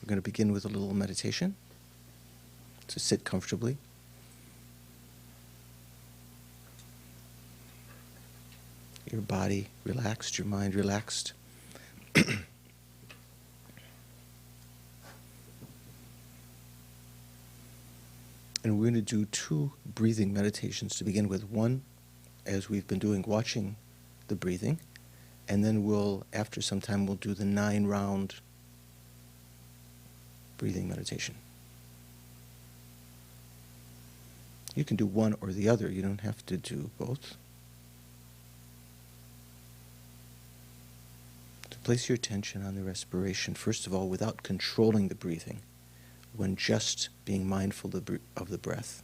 We're going to begin with a little meditation. So sit comfortably. Your body relaxed, your mind relaxed. And we're going to do 2 breathing meditations to begin with. One, as we've been doing, watching the breathing. And then we'll, after some time, we'll do the 9-round breathing meditation. You can do one or the other. You don't have to do both. So place your attention on the respiration, first of all, without controlling the breathing, when just being mindful of the breath.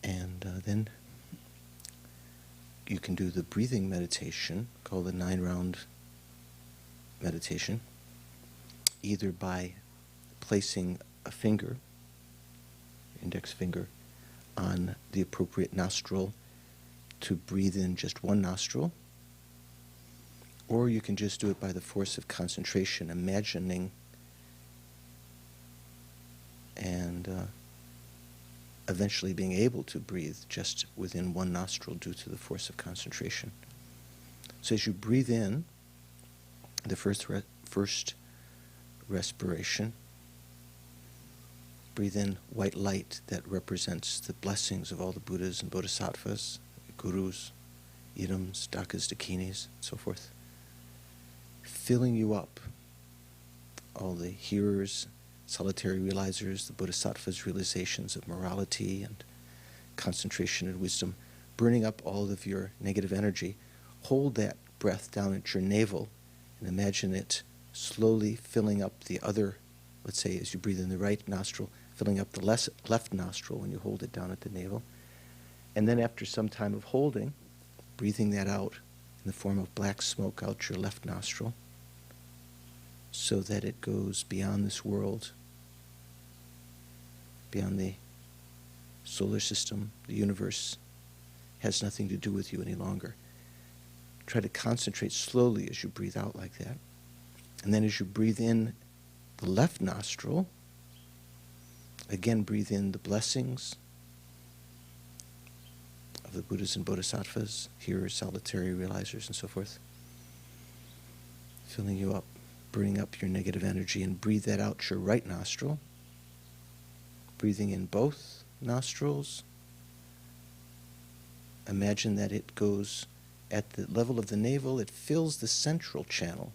And then you can do the breathing meditation, called the 9-round meditation, either by placing a finger, index finger, on the appropriate nostril to breathe in just one nostril, or you can just do it by the force of concentration, imagining and eventually being able to breathe just within one nostril due to the force of concentration. So as you breathe in, the first respiration, breathe in white light that represents the blessings of all the Buddhas and Bodhisattvas, Gurus, Idams, Dakas, Dakinis, and so forth, filling you up, all the hearers, solitary realizers, the Bodhisattva's realizations of morality and concentration and wisdom, burning up all of your negative energy. Hold that breath down at your navel and imagine it slowly filling up the other, let's say as you breathe in the right nostril, filling up the left nostril when you hold it down at the navel. And then after some time of holding, breathing that out in the form of black smoke out your left nostril so that it goes beyond this world, beyond the solar system, the universe, has nothing to do with you any longer. Try to concentrate slowly as you breathe out like that. And then as you breathe in the left nostril, again breathe in the blessings of the Buddhas and Bodhisattvas, hearers, solitary realizers, and so forth, filling you up, burning up your negative energy, and breathe that out your right nostril. Breathing in both nostrils, imagine that it goes at the level of the navel, it fills the central channel.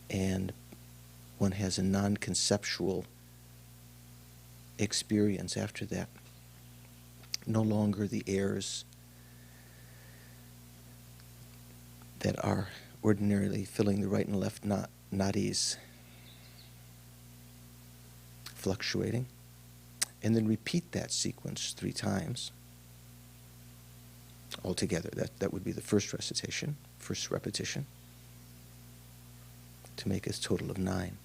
And one has a non-conceptual experience after that. No longer the airs that are ordinarily filling the right and left nadis fluctuating. And then repeat that sequence 3 times altogether. That would be the first recitation, first repetition, to make a total of 9.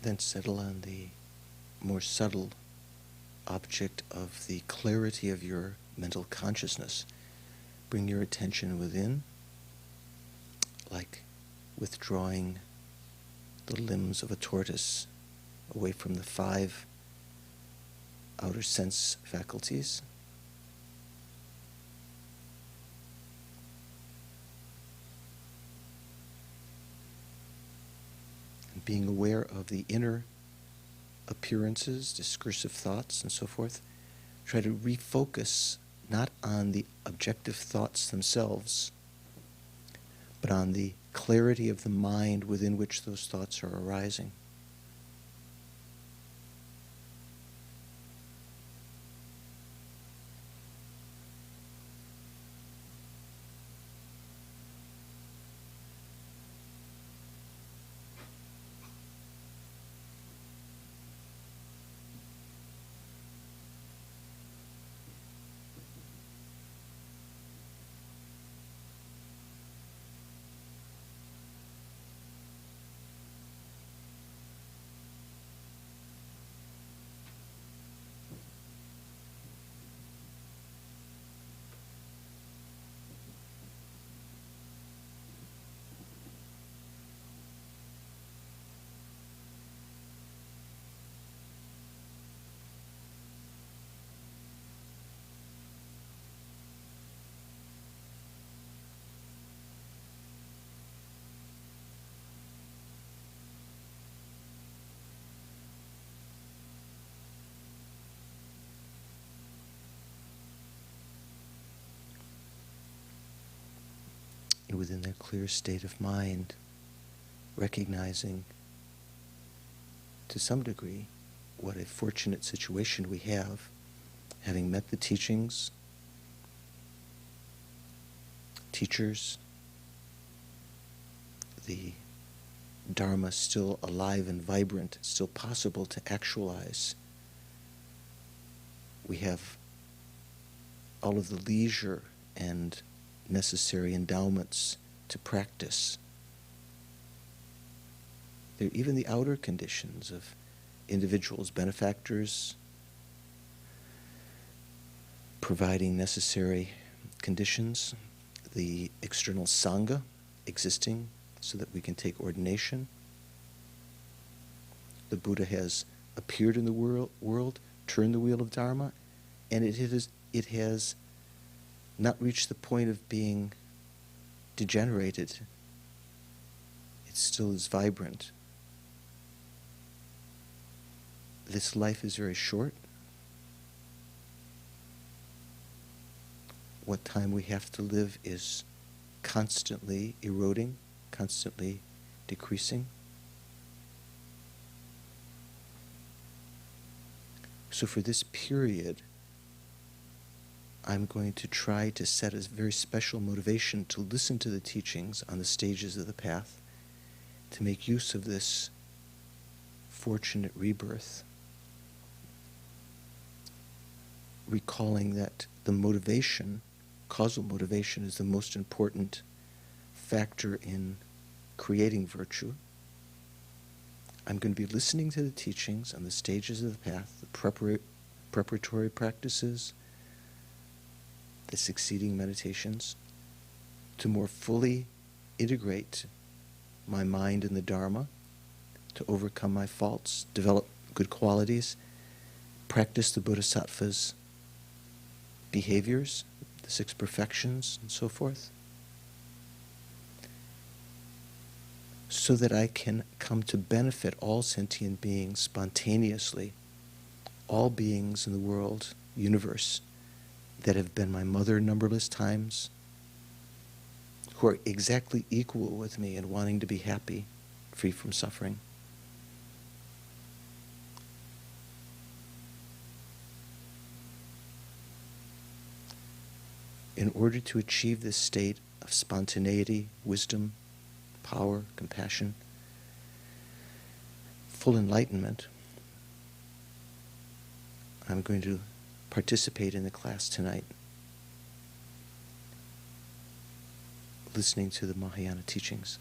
Then settle on the more subtle object of the clarity of your mental consciousness. Bring your attention within. like withdrawing the limbs of a tortoise away from the 5 outer sense faculties. And being aware of the inner appearances, discursive thoughts, and so forth. Try to refocus not on the objective thoughts themselves, but on the clarity of the mind within which those thoughts are arising. And within that clear state of mind, recognizing to some degree what a fortunate situation we have, having met the teachings, teachers, the Dharma still alive and vibrant, still possible to actualize. We have all of the leisure and necessary endowments to practice. There are even the outer conditions of individuals, benefactors, providing necessary conditions, the external Sangha existing so that we can take ordination. The Buddha has appeared in the world, turned the wheel of Dharma, and it has not reached the point of being degenerated. It still is vibrant. This life is very short. What time we have to live is constantly eroding, constantly decreasing. So for this period, I'm going to try to set a very special motivation to listen to the teachings on the stages of the path, to make use of this fortunate rebirth, recalling that the motivation, causal motivation, is the most important factor in creating virtue. I'm going to be listening to the teachings on the stages of the path, the preparatory practices, the succeeding meditations, to more fully integrate my mind in the Dharma, to overcome my faults, develop good qualities, practice the Bodhisattva's behaviors, the 6 perfections, and so forth, so that I can come to benefit all sentient beings spontaneously, all beings in the world, universe, that have been my mother numberless times, who are exactly equal with me in wanting to be happy, free from suffering. In order to achieve this state of spontaneity, wisdom, power, compassion, full enlightenment, I'm going to participate in the class tonight, listening to the Mahayana teachings.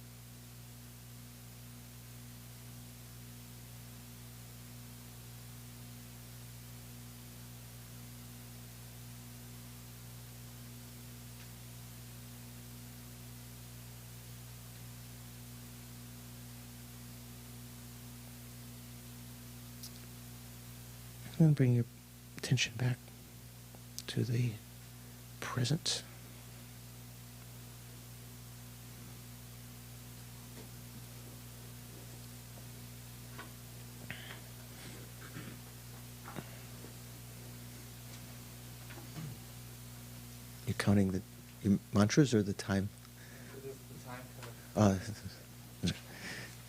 And bring your attention back to the present. You're counting your mantras or the time? The time.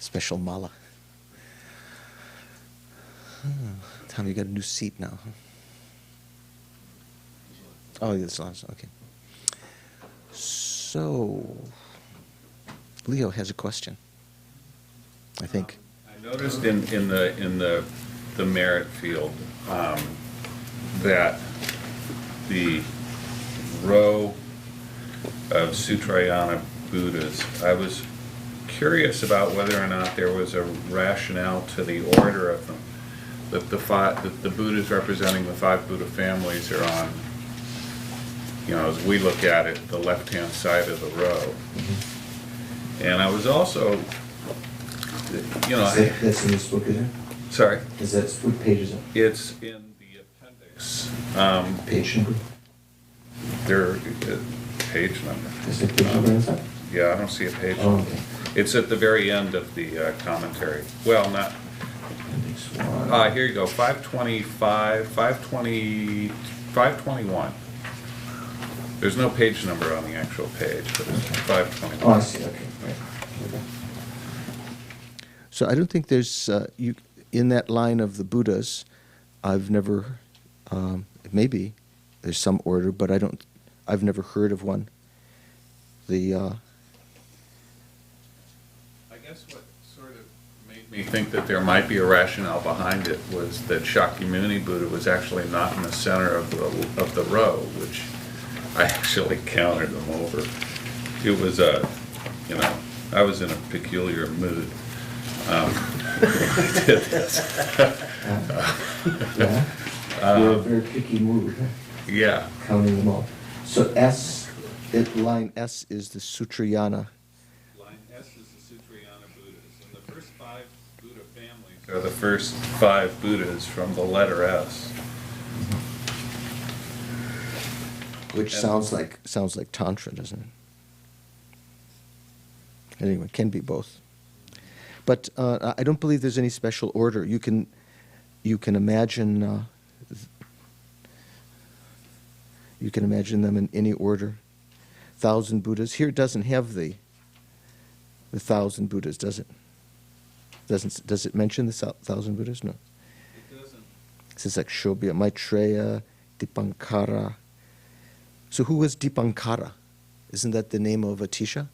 Special mala. Tom, you got a new seat now, huh? Oh, yes, okay. So, Leo has a question, I think. I noticed in the merit field that the row of Sutrayana Buddhas, I was curious about whether or not there was a rationale to the order of them. That the Buddhas representing the 5 Buddha families are on, as we look at it, the left-hand side of the row. Mm-hmm. And I was also, That's in this book, isn't it? Sorry? Is that what page is it? It's in the appendix. Page number? Page number. Is there a page number inside? Yeah, I don't see a page number. Okay. It's at the very end of the commentary. Well, not... here you go, 525, 521. There's no page number on the actual page, but it's 521. Oh, I see, okay. Right. So I don't think there's, in that line of the Buddhas, I've never, maybe there's some order, but I've never heard of one. I guess what sort of made me think that there might be a rationale behind it was that Shakyamuni Buddha was actually not in the center of the row, which I actually counted them over. It was I was in a peculiar mood. I did this. You're a very picky mood. Yeah. Counting them all. So line S is the Sutrayana. Line S is the Sutrayana Buddhas. And the first 5 Buddha families are the first 5 Buddhas from the letter S. Which sounds like Tantra, doesn't it? Anyway, it can be both. But I don't believe there's any special order. You can imagine them in any order. 1,000 Buddhas. Here it doesn't have the 1,000 Buddhas, does it? Does it mention the 1,000 Buddhas? No. It doesn't. It says like Shobhya, Maitreya, Dipankara. So who was Dipankara? Isn't that the name of Atisha?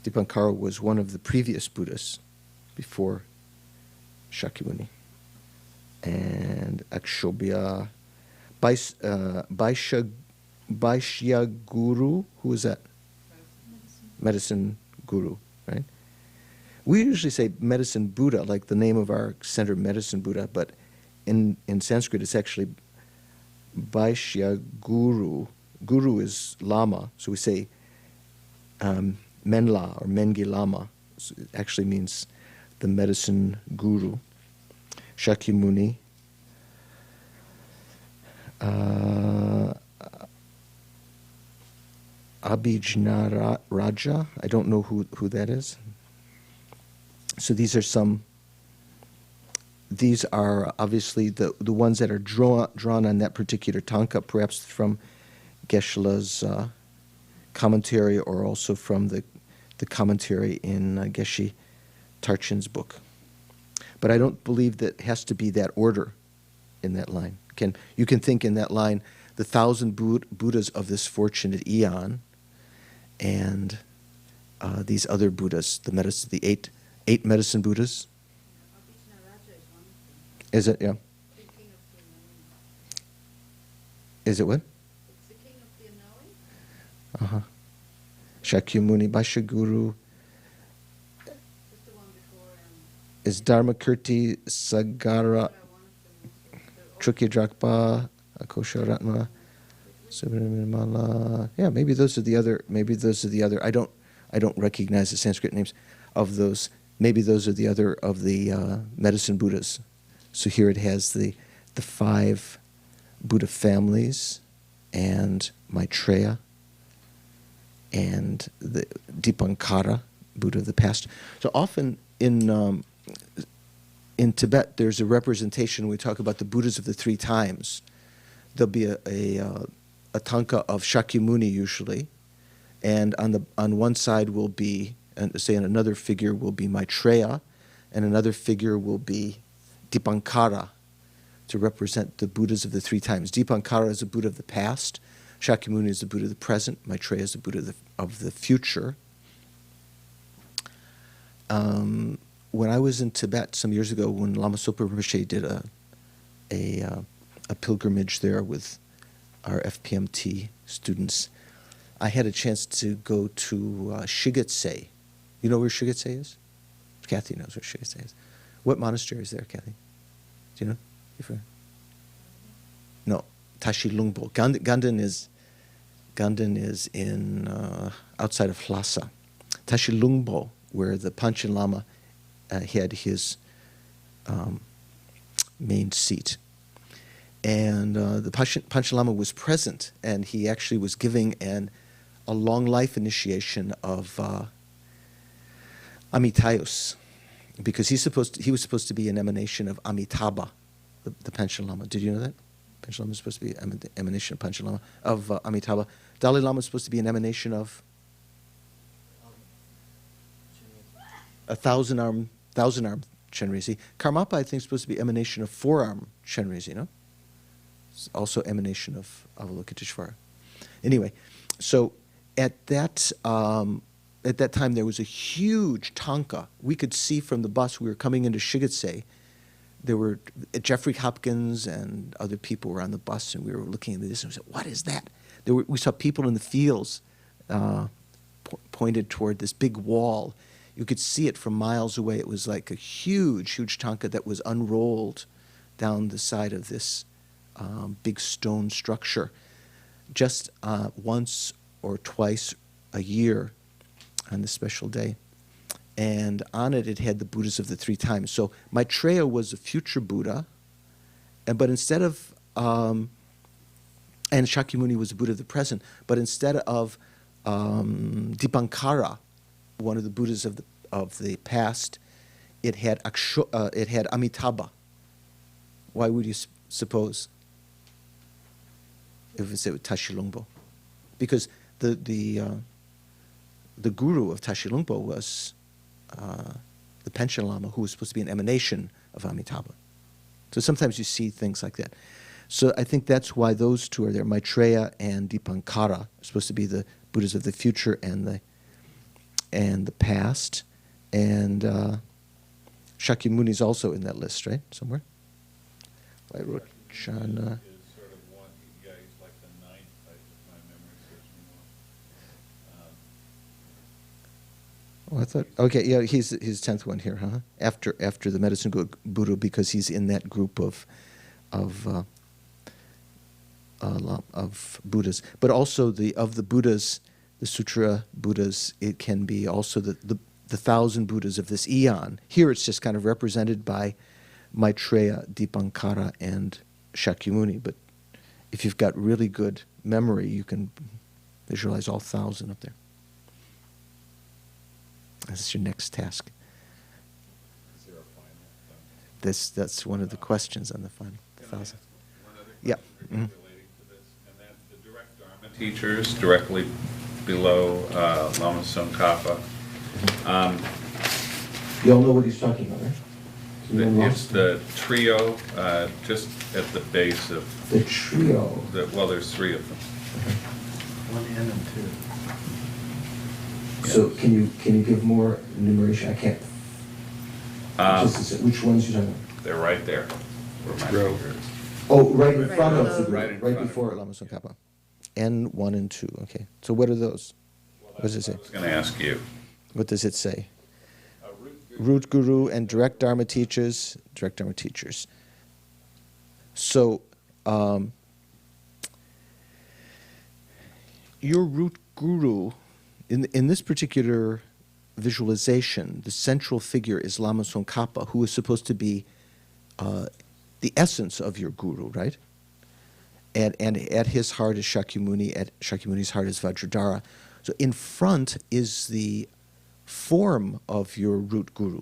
Dipankara was one of the previous Buddhas before Shakyamuni. And Akshobhya, Baishya Guru, who is that? Medicine Guru, right? We usually say Medicine Buddha, like the name of our center, Medicine Buddha, but in Sanskrit it's actually Baishya Guru. Guru is Lama, so we say Menla or Mengi Lama. So it actually means the medicine guru. Shakyamuni. Abhijna Raja. I don't know who that is. So these are obviously the ones that are drawn on that particular tanka, perhaps from Geshe-la's commentary or also from the commentary in Geshe Tarchin's book. But I don't believe that has to be that order in that line. You can think in that line, the 1,000 Buddhas of this fortunate eon, and these other Buddhas, the eight medicine Buddhas. Is it? Yeah. Is it what? It's the king of the unknowing. Uh-huh. Shakyamuni, Bhaishya-guru. Is Dharmakirti, Sagara, Trukyadrakpa, Akosharatma, Subramala. Yeah, maybe those are the other. I don't recognize the Sanskrit names of those maybe those are the other of the medicine Buddhas. So here it has the 5 Buddha families and Maitreya and the Dipankara, Buddha of the past. So often in Tibet, there's a representation. We talk about the Buddhas of the 3 times. There'll be a tanka of Shakyamuni usually, and on one side will be, and say, another figure will be Maitreya, and another figure will be Dipankara, to represent the Buddhas of the 3 times. Dipankara is the Buddha of the past. Shakyamuni is the Buddha of the present. Maitreya is the Buddha of the future. When I was in Tibet some years ago, when Lama Zopa Rinpoche did a pilgrimage there with our FPMT students, I had a chance to go to Shigetse. You know where Shigetse is? Kathy knows where Shigetse is. What monastery is there, Kathy? Do you know? No, Tashilungpo. Ganden is in outside of Lhasa. Tashilungpo, where the Panchen Lama had his main seat. And the Panchen Lama was present, and he actually was giving a long life initiation of Amitayus, because he was supposed to be an emanation of Amitabha, the Panchen Lama. Did you know that? Panchen Lama was supposed to be an emanation of Panchen Lama, of Amitabha. Dalai Lama was supposed to be an emanation of a thousand-arm Chenrezig. Karmapa, I think, is supposed to be emanation of 4-arm Chenrezig, no? It's also emanation of Avalokiteshvara. Anyway, so at that time there was a huge tanka. We could see from the bus, we were coming into Shigetse, there were Jeffrey Hopkins and other people were on the bus, and we were looking at this and we said, what is that? We saw people in the fields pointed toward this big wall. You could see it from miles away. It was like a huge, huge tanka that was unrolled down the side of this big stone structure. Just once or twice a year on this special day. And on it, it had the Buddhas of the 3 times. So Maitreya was a future Buddha, but instead of, and Shakyamuni was the Buddha of the present, but instead of Dipankara, one of the Buddhas of the past, it had Amitabha. Why would you suppose? If it's Tashilungpo, because the guru of Tashilungpo was the Panchen Lama, who was supposed to be an emanation of Amitabha. So sometimes you see things like that. So I think that's why those 2 are there. Maitreya and Dipankara are supposed to be the Buddhas of the future and the past, and Shakyamuni is also in that list, right? Somewhere. I wrote Chana. Oh, I thought, okay, yeah, he's 10th one here, huh? After the medicine Buddha, because he's in that group of Buddhas. But also of the Buddhas, the Sutra Buddhas, it can be also the 1,000 Buddhas of this eon. Here it's just kind of represented by Maitreya, Dipankara, and Shakyamuni. But if you've got really good memory, you can visualize all 1,000 up there. That's your next task. Is there a final? That's one of the questions on the final 1,000. Yeah. Mm-hmm. Relating to this, and then the direct Dharma teachers directly below Lama Tsong Khapa. You all know what he's talking about, right? It's the trio just at the base of the trio. Well, there's 3 of them. One and 2. So can you give more enumeration? I can't. Which ones you talking about? They're right there. Where my finger is. Oh, right in front of the Right in front right of before Lama Tsong Khapa. N1 and 2. Okay. So what are those? What does it say? I was going to ask you. What does it say? Root Guru and direct Dharma teachers. Direct Dharma teachers. So your root guru, in this particular visualization, the central figure is Lama Tsongkhapa, who is supposed to be the essence of your guru, right? And at his heart is Shakyamuni, at Shakyamuni's heart is Vajradhara. So in front is the form of your root guru.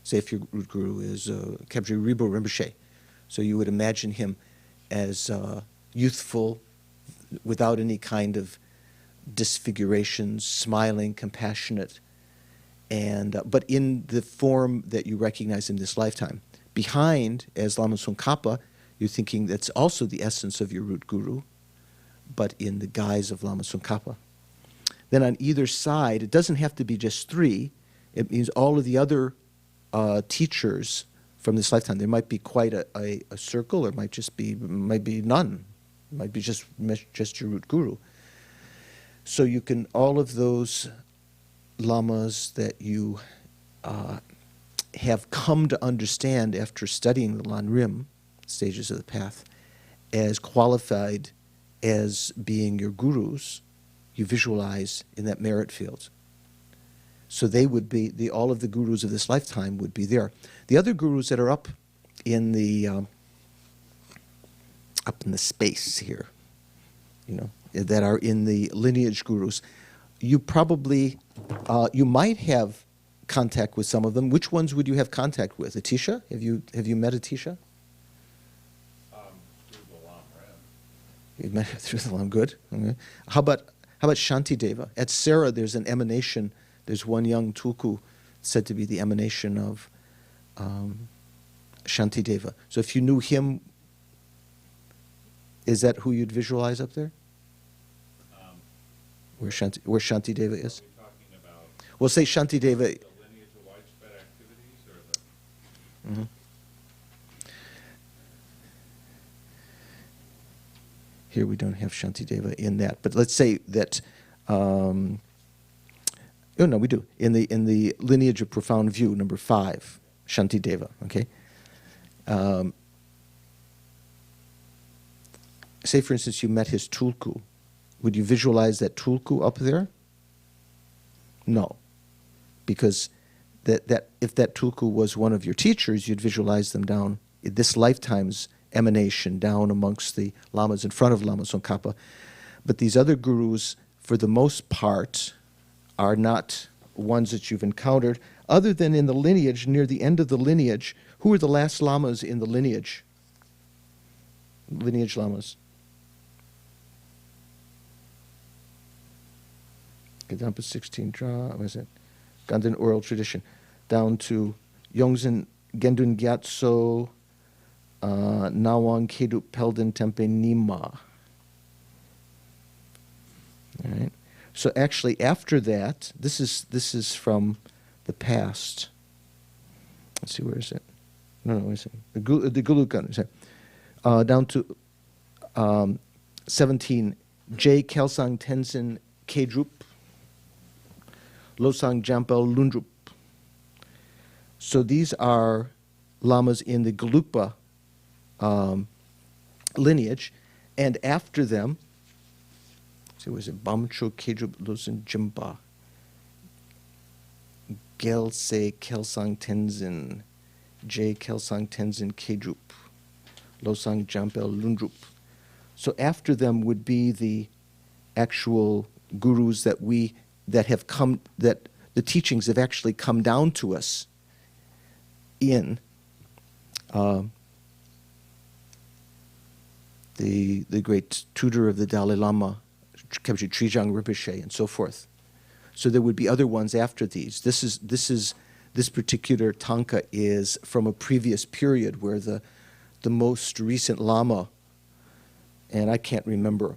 Say if your root guru is Khebje Rinpo Rinpoche, so you would imagine him as youthful, without any kind of disfigurations, smiling, compassionate, and but in the form that you recognize in this lifetime. Behind, as Lama Tsongkhapa, you're thinking that's also the essence of your root guru, but in the guise of Lama Tsongkhapa. Then on either side, it doesn't have to be just three. It means all of the other teachers from this lifetime. There might be quite a circle, or might be none. It might be just your root guru. So you can, all of those lamas that you have come to understand after studying the Lam Rim, stages of the path, as qualified as being your gurus, you visualize in that merit field. So they would be, all of the gurus of this lifetime would be there. The other gurus that are up in the space here, that are in the lineage gurus, you probably, you might have contact with some of them. Which ones would you have contact with? Atisha? Have you met Atisha? Through the Lam Rim. You met her through the Lam. Good. Okay. How about Shantideva? At Sarah, there's an emanation. There's one young tulku said to be the emanation of Shantideva. So if you knew him, is that who you'd visualize up there? Where Shantideva is? Are we talking about We'll say Shantideva. the lineage of widespread activities, or the... Mm-hmm. Here we don't have Shantideva in that, but let's say that. Oh no, we do in the lineage of profound view, number 5, Shantideva. Okay. Say, for instance, you met his tulku. Would you visualize that tulku up there? No, because that if that tulku was one of your teachers, you'd visualize them down in this lifetime's emanation, down amongst the lamas in front of Lama Tsongkhapa. But these other gurus, for the most part, are not ones that you've encountered, other than in the lineage, near the end of the lineage. Who are the last lamas in the lineage? Lineage lamas. Gadampa 16 Dra, what is it? Ganden oral tradition. Down to Yongzen Gendun Gyatso Nawang Kedup Pelden Tempe Nima. All right. So actually, after that, this is from the past. Let's see, where is it? No, wait a second. The Gulukan. Down to 17. J. Kelsang Tenzin Kedrup. Losang Jampel Lundrup. So these are lamas in the Gelugpa lineage, and after them, so was it Bamcho Kedrup Losan Jimpa, Gelse Kelsang Tenzin, J. Kelsang Tenzin Kedrup, Losang Jampel Lundrup. So after them would be the actual gurus that have come, that the teachings have actually come down to us in the great tutor of the Dalai Lama, Khebje Trijang Rinpoche, and so forth. So there would be other ones after these. This particular tanka is from a previous period where the most recent Lama, and I can't remember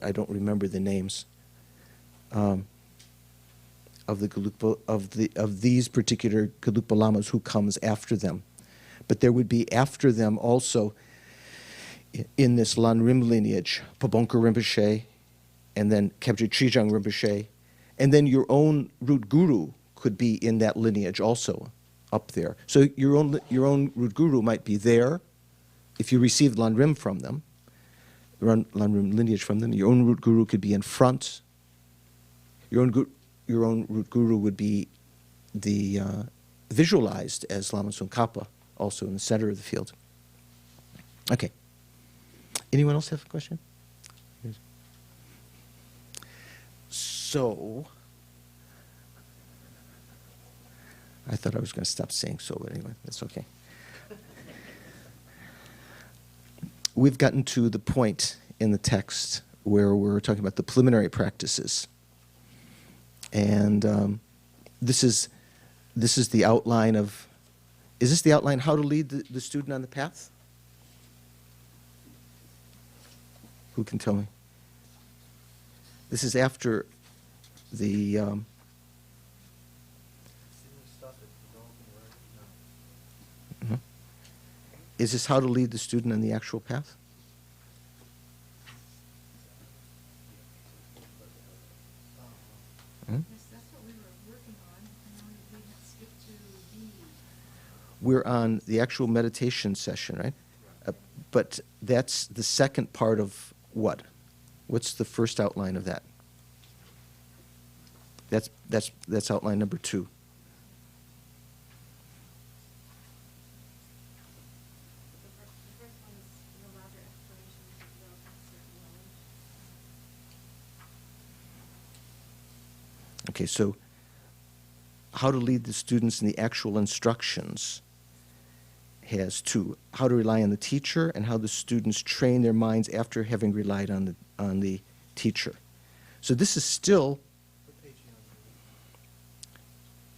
I don't remember the names of the Gelugpa, of these particular Gelugpa Lamas who comes after them. But there would be after them also in this Lam Rim lineage, Pabonka Rinpoche, and then Khebje Trijang Rinpoche, and then your own root guru could be in that lineage also up there. So your own root guru might be there if you received Lam Rim from them. Lam Rim lineage from them. Your own root guru could be in front. Your own root guru would be visualized as Lama Tsong Khapa, also in the center of the field. Okay. Anyone else have a question? Yes. So, I thought I was going to stop saying so, but anyway, that's okay. We've gotten to the point in the text where we're talking about the preliminary practices. And this is the outline of, is this the outline how to lead the student on the path? Who can tell me? This is after the, is this how to lead the student on the actual path? Yes, that's what we were working on, and now we had skipped to D. We're on the actual meditation session, right? But that's the second part of what? What's the first outline of that? That's outline number 2. The first one is an elaborate explanation of developing certain knowledge. Okay, so how to lead the students in the actual instructions has 2. How to rely on the teacher and how the students train their minds after having relied on the teacher. So this is still,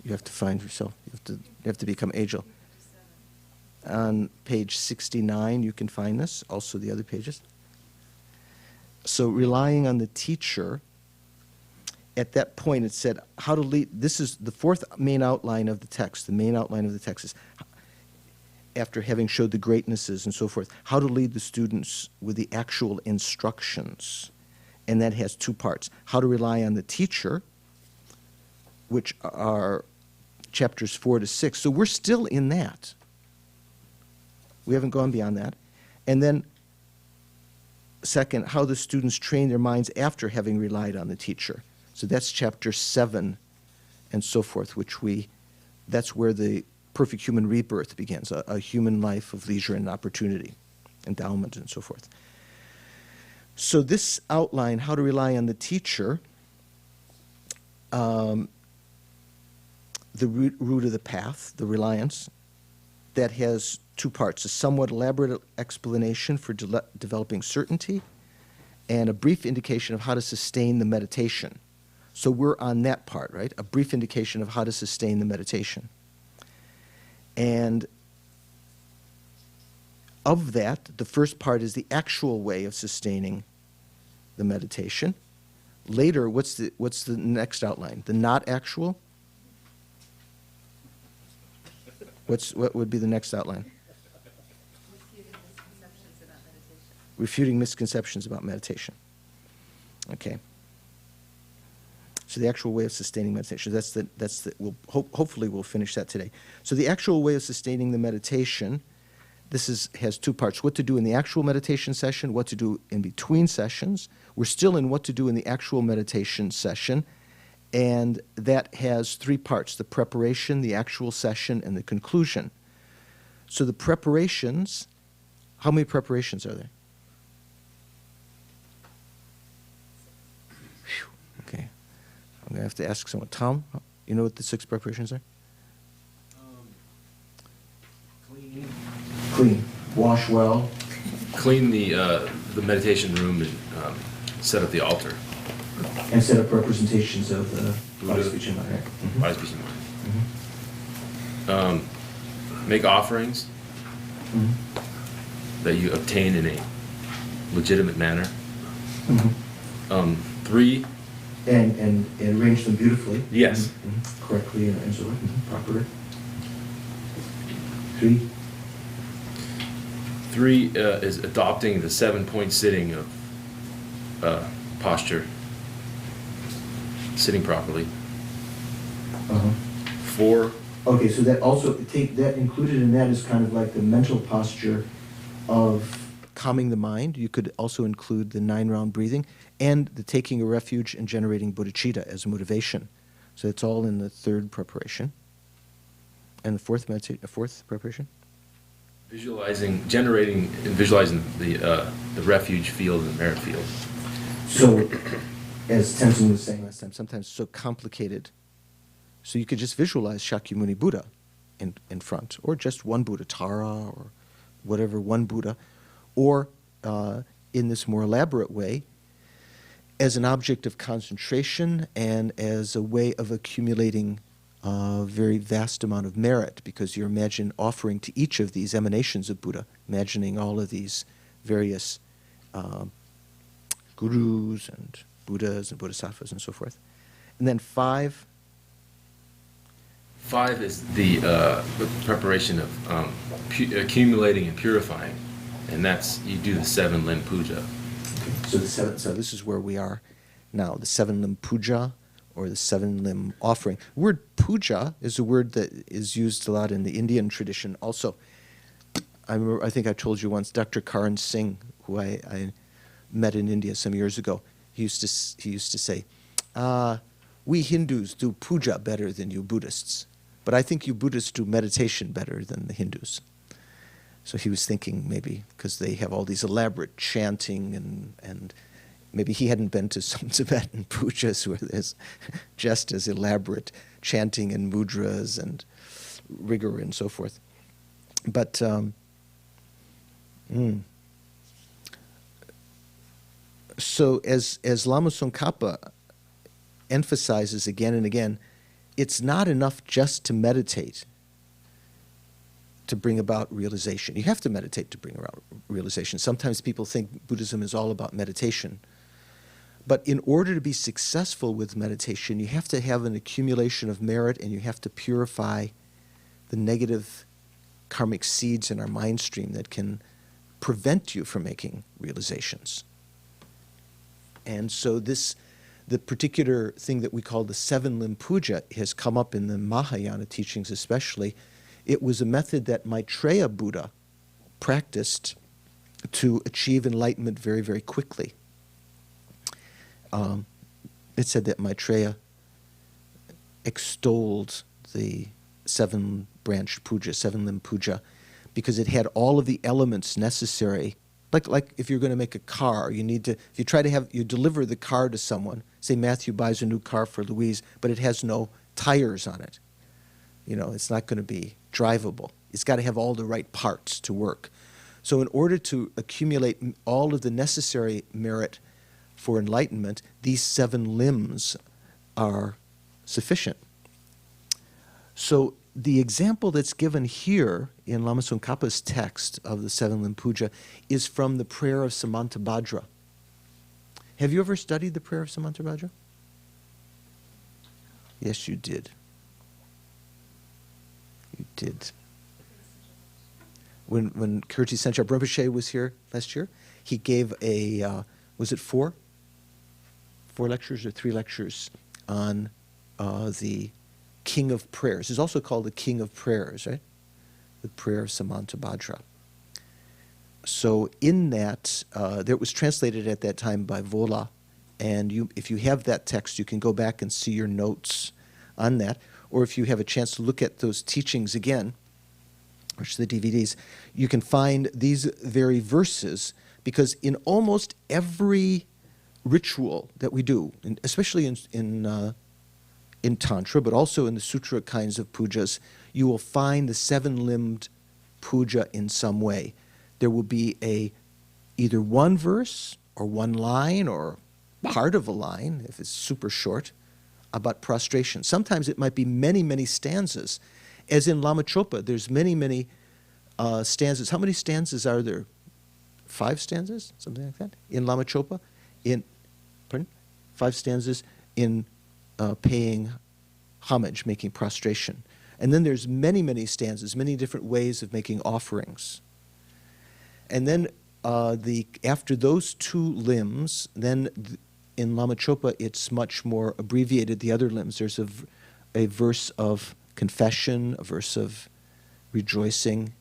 you have to find yourself, you have to become agile. On page 69 you can find this, also the other pages. So relying on the teacher, at that point it said how to lead, this is the 4th main outline of the text. The main outline of the text is, after having showed the greatnesses and so forth, how to lead the students with the actual instructions. And that has 2 parts. How to rely on the teacher, which are chapters 4 to 6. So we're still in that. We haven't gone beyond that. And then, second, how the students train their minds after having relied on the teacher. So that's chapter 7 and so forth, that's where the perfect human rebirth begins, a human life of leisure and opportunity, endowment and so forth. So this outline, how to rely on the teacher, the root of the path, the reliance, that has 2 parts, a somewhat elaborate explanation for developing certainty and a brief indication of how to sustain the meditation. So we're on that part, right? A brief indication of how to sustain the meditation. And of that, the first part is the actual way of sustaining the meditation. Later, what's the next outline? The not actual? What would be the next outline? Refuting misconceptions about meditation. Okay. So the actual way of sustaining meditation. Hopefully we'll finish that today. So the actual way of sustaining the meditation, has 2 parts. What to do in the actual meditation session, what to do in between sessions. We're still in what to do in the actual meditation session, and that has 3 parts: the preparation, the actual session, and the conclusion. So the preparations, how many preparations are there? Okay. I'm going to have to ask someone. Tom, you know what the 6 preparations are? Clean. Wash well. Clean the meditation room and set up the altar. And set up representations of the Buddha, body, speech, and mind. body, speech, and mind. Make offerings that you obtain in a legitimate manner. 3. And arrange them beautifully. Yes. Correctly and so on. Properly. 3. 3 is adopting the 7-point sitting of posture, sitting properly. 4. Okay, so that also that included in that is kind of like the mental posture of calming the mind. You could also include the 9-round breathing and the taking a refuge and generating bodhicitta as motivation. So it's all in the third preparation. And the fourth preparation? Generating and visualizing the refuge field and the merit field. So, as Tenzin was saying last time, sometimes so complicated. So you could just visualize Shakyamuni Buddha in front, or just one Buddha, Tara, or whatever, one Buddha, or in this more elaborate way, as an object of concentration and as a way of accumulating a very vast amount of merit, because you imagine offering to each of these emanations of Buddha, imagining all of these various gurus and Buddhas and bodhisattvas and so forth. And then 5. 5 is the preparation of accumulating and purifying, and that's, you do the 7-limb puja. So this is where we are now, the 7-limb puja, or the 7-limb offering. The word puja is a word that is used a lot in the Indian tradition also. I think I told you once, Dr. Karan Singh, who I met in India some years ago, he used to say, we Hindus do puja better than you Buddhists, but I think you Buddhists do meditation better than the Hindus. So he was thinking maybe because they have all these elaborate chanting and maybe he hadn't been to some Tibetan pujas where there's just as elaborate chanting and mudras and rigor and so forth. But so as Lama Tsongkhapa emphasizes again and again, it's not enough just to meditate to bring about realization. You have to meditate to bring about realization. Sometimes people think Buddhism is all about meditation. But in order to be successful with meditation, you have to have an accumulation of merit and you have to purify the negative karmic seeds in our mind stream that can prevent you from making realizations. And so the particular thing that we call the 7-limb puja has come up in the Mahayana teachings especially. It was a method that Maitreya Buddha practiced to achieve enlightenment very, very quickly. It said that Maitreya extolled the 7-branched puja, 7-limb puja, because it had all of the elements necessary. Like if you're going to make a car, you need to, if you try to you deliver the car to someone, say Matthew buys a new car for Louise, but it has no tires on it. You know, it's not going to be drivable. It's got to have all the right parts to work. So in order to accumulate all of the necessary merit for enlightenment, these 7 limbs are sufficient. So the example that's given here in Lama Tsongkhapa's text of the 7-limb puja is from the prayer of Samantabhadra. Have you ever studied the prayer of Samantabhadra? Yes, you did. You did. When Kirti Senchab Rinpoche was here last year, he gave a, was it 4 lectures or 3 lectures on the King of Prayers. It's also called the King of Prayers, right? The prayer of Samantabhadra. So in that, that was translated at that time by Vola, and if you have that text, you can go back and see your notes on that, or if you have a chance to look at those teachings again, which are the DVDs, you can find these very verses, because in almost every ritual that we do, especially in Tantra, but also in the sutra kinds of pujas, you will find the 7-limbed puja in some way. There will be either one verse or one line or part of a line, if it's super short, about prostration. Sometimes it might be many, many stanzas. As in Lama Chopa, there's many, many stanzas. How many stanzas are there? 5 stanzas? Something like that? In Lama Chopa? Pardon? 5 stanzas in paying homage, making prostration. And then there's many, many stanzas, many different ways of making offerings. And then after those 2 limbs, then in Lama Chopa it's much more abbreviated, the other limbs. There's a verse of confession, a verse of rejoicing,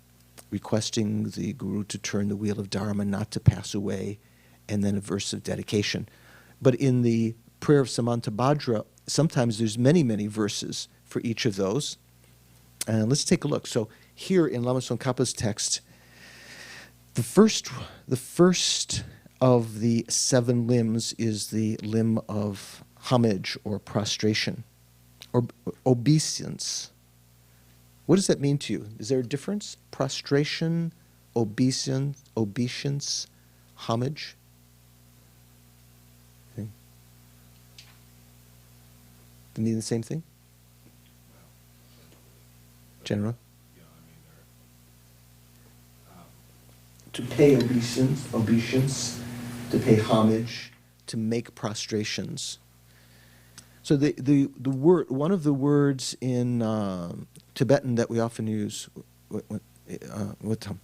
requesting the guru to turn the wheel of Dharma, not to pass away, and then a verse of dedication. But in the prayer of Samantabhadra, sometimes there's many, many verses for each of those. And let's take a look. So here in Lama Tsongkhapa's text, the first of the 7 limbs is the limb of homage or prostration or obeisance. What does that mean to you? Is there a difference? Prostration, obeisance, homage? Okay. They mean the same thing? General? To pay obeisance, to pay homage, to make prostrations. So the word, one of the words in Tibetan that we often use, what Tom?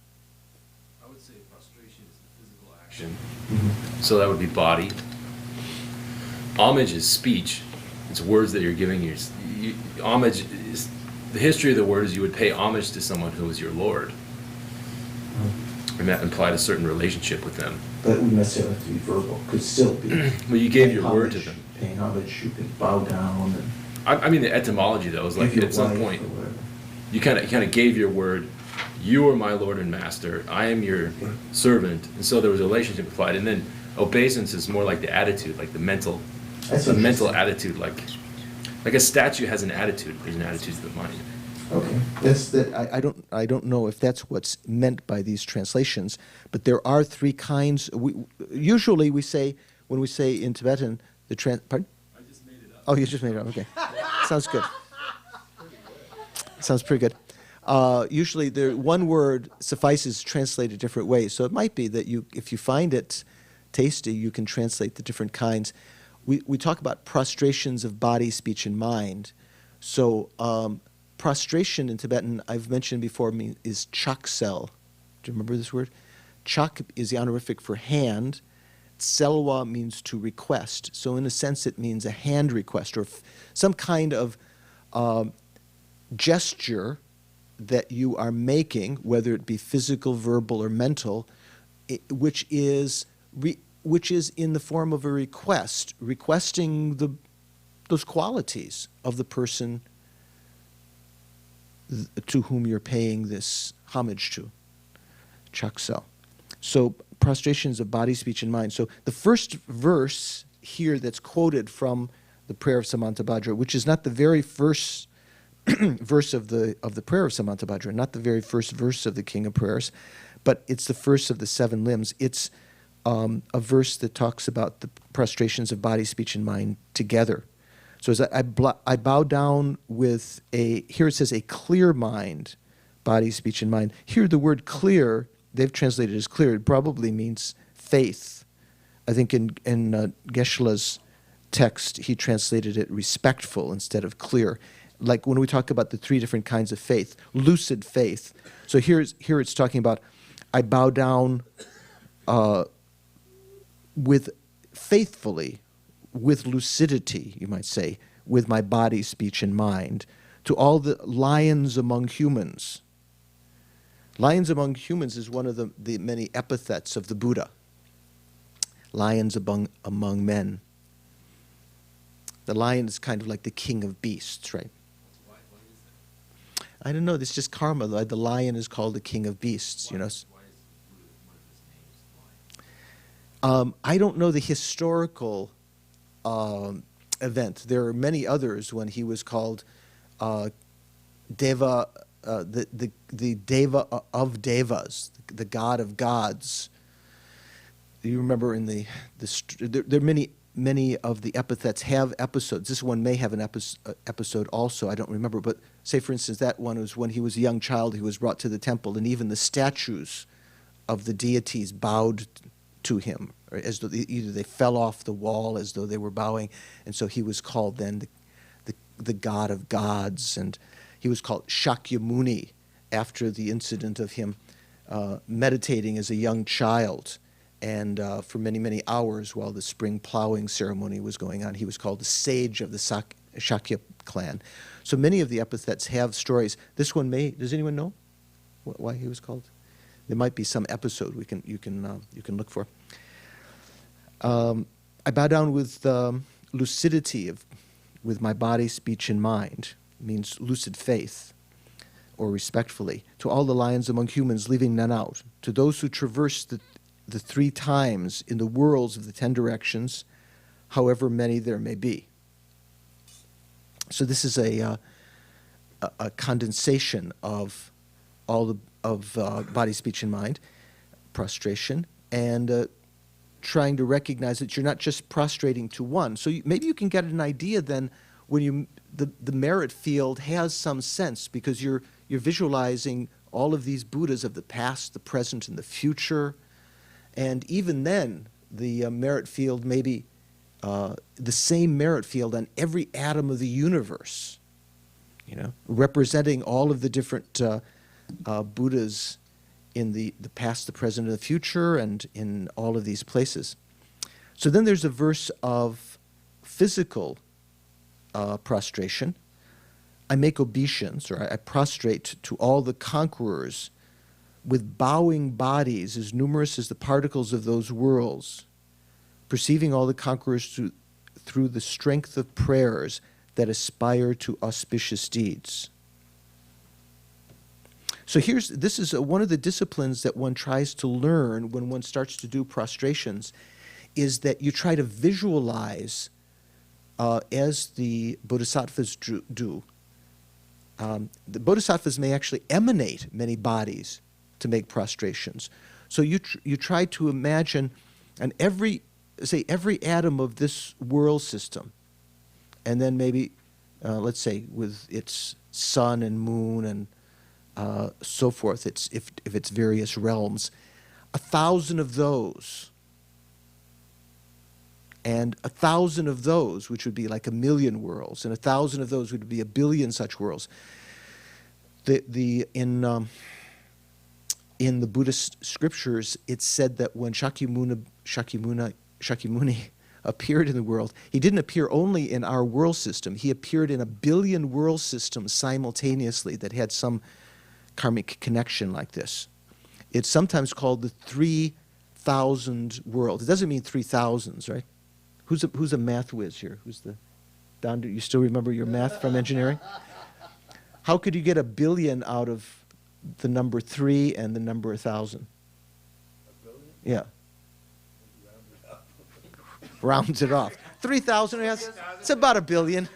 I would say prostration is the physical action. Mm-hmm. So that would be body. Homage is speech. It's words that you're giving. Homage is the history of the word is you would pay homage to someone who is your Lord. And that implied a certain relationship with them. But it wouldn't necessarily have to be verbal. Could still be. Well, you gave your word to them. Paying homage, you could bow down. And I mean, the etymology though is like at some point you kind of gave your word. You are my Lord and Master. I am your servant, and so there was a relationship implied. And then obeisance is more like the attitude, like the mental attitude, like a statue has an attitude. There's an attitude to the mind. Okay, I don't know if that's what's meant by these translations, but there are 3 kinds. Usually we say, when we say in Tibetan, pardon? I just made it up. Oh, you just made it up. Okay, sounds good. Sounds pretty good. Usually, one word suffices to translate a different way. So it might be that if you find it tasty, you can translate the different kinds. We talk about prostrations of body, speech, and mind. So prostration in Tibetan, I've mentioned before, is chaksel. Do you remember this word? Chak is the honorific for hand. Selwa means to request. So in a sense, it means a hand request or some kind of gesture that you are making, whether it be physical, verbal, or mental, which is in the form of a request, requesting those qualities of the person to whom you're paying this homage to. Chaksel. So prostrations of body, speech, and mind. So the first verse here that's quoted from the prayer of Samantabhadra, which is not the very first verse of the prayer of Samantabhadra, not the very first verse of the King of Prayers, but it's the first of the 7 limbs. It's a verse that talks about the prostrations of body, speech, and mind together. So as I bow down with here it says a clear mind, body, speech, and mind. Here the word clear, they've translated as clear, it probably means faith. I think in Geshe-la's text, he translated it respectful instead of clear. Like when we talk about the 3 different kinds of faith, lucid faith. So here it's talking about, I bow down with faithfully, with lucidity, you might say, with my body, speech, and mind, to all the lions among humans. Lions among humans is one of the many epithets of the Buddha. Lions among men. The lion is kind of like the king of beasts, right? Why is that? I don't know. It's just karma. The lion is called the king of beasts. Why you know. is one of his names lion? I don't know the historical event. There are many others when he was called Deva, the Deva of Devas, the god of gods. You remember in there are many of the epithets have episodes. This one may have an episode also. I don't remember, but say for instance that one was when he was a young child. He was brought to the temple, and even the statues of the deities bowed to him, or as though either they fell off the wall as though they were bowing, and so he was called then the god of gods, and he was called Shakyamuni after the incident of him meditating as a young child, and for many hours while the spring plowing ceremony was going on. He was called the sage of the Shakya clan. So many of the epithets have stories. This one does anyone know why he was called? There might be some episode you can look for. I bow down with lucidity with my body, speech, and mind. It means lucid faith, or respectfully, to all the lions among humans, leaving none out, to those who traverse the 3 times in the worlds of the 10 directions, however many there may be. So this is a condensation of all of body, speech, and mind, prostration, and trying to recognize that you're not just prostrating to one. So maybe you can get an idea then when the merit field has some sense, because you're visualizing all of these Buddhas of the past, the present, and the future. And even then, the merit field may be the same merit field on every atom of the universe, representing all of the different Buddhas in the past, the present, and the future, and in all of these places. So then there's a verse of physical prostration. I make obeisance, or I prostrate to all the conquerors with bowing bodies as numerous as the particles of those worlds, perceiving all the conquerors through the strength of prayers that aspire to auspicious deeds. So this is one of the disciplines that one tries to learn when one starts to do prostrations, is that you try to visualize, as the bodhisattvas do. The bodhisattvas may actually emanate many bodies to make prostrations. So you try to imagine, and every atom of this world system, and then maybe, let's say, with its sun and moon and so forth, if it's various realms, 1,000 of those, and 1,000 of those, which would be like 1,000,000 worlds, and 1,000 of those would be 1,000,000,000 such worlds. In the Buddhist scriptures, it's said that when Shakyamuni appeared in the world, he didn't appear only in our world system. He appeared in 1,000,000,000 world systems simultaneously that had some karmic connection like this. It's sometimes called the 3,000 world. It doesn't mean 3,000s, right? Who's a math whiz here? Don, do you still remember your math from engineering? How could you get 1,000,000,000 out of the number 3 and the number 1,000? 1,000,000,000? Yeah. Rounds it off. 3,000, yes. It's about 1,000,000,000.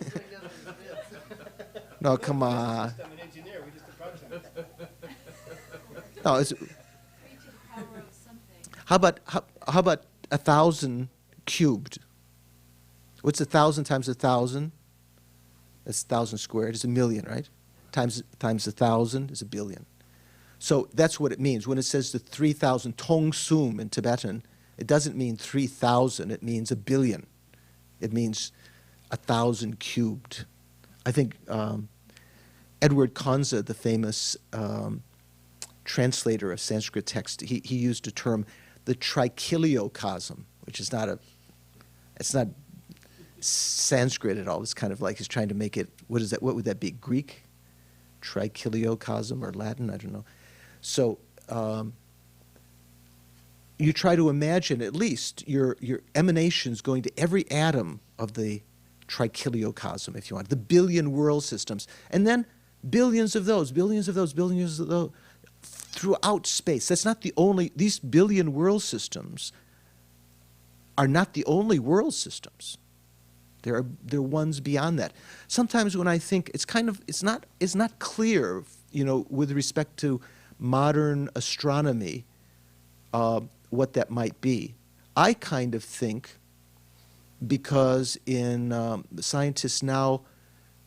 No, come on. I'm an engineer. We just approximate. No, it's, 3 to the power of something. how about 1,000 cubed? What's 1,000 times 1,000? That's 1,000 squared. It's 1,000,000, right? Times 1,000 is 1,000,000,000. So that's what it means. When it says the 3,000 tong sum in Tibetan, it doesn't mean 3,000. It means 1,000,000,000. It means 1,000 cubed. I think Edward Kanza, the famous translator of Sanskrit text, he used a term, the trichiliocosm, which is it's not Sanskrit at all. It's kind of like he's trying to make it, what would that be, Greek? Trichiliocosm, or Latin, I don't know. So you try to imagine at least your emanations going to every atom of the trichiliocosm, if you want, the 1,000,000,000 world systems, and then billions of those, billions of those, billions of those throughout space. That's not the only, these 1,000,000,000 world systems are not the only world systems. There are ones beyond that. Sometimes when I think it's not clear, with respect to modern astronomy, what that might be. I kind of think, because scientists now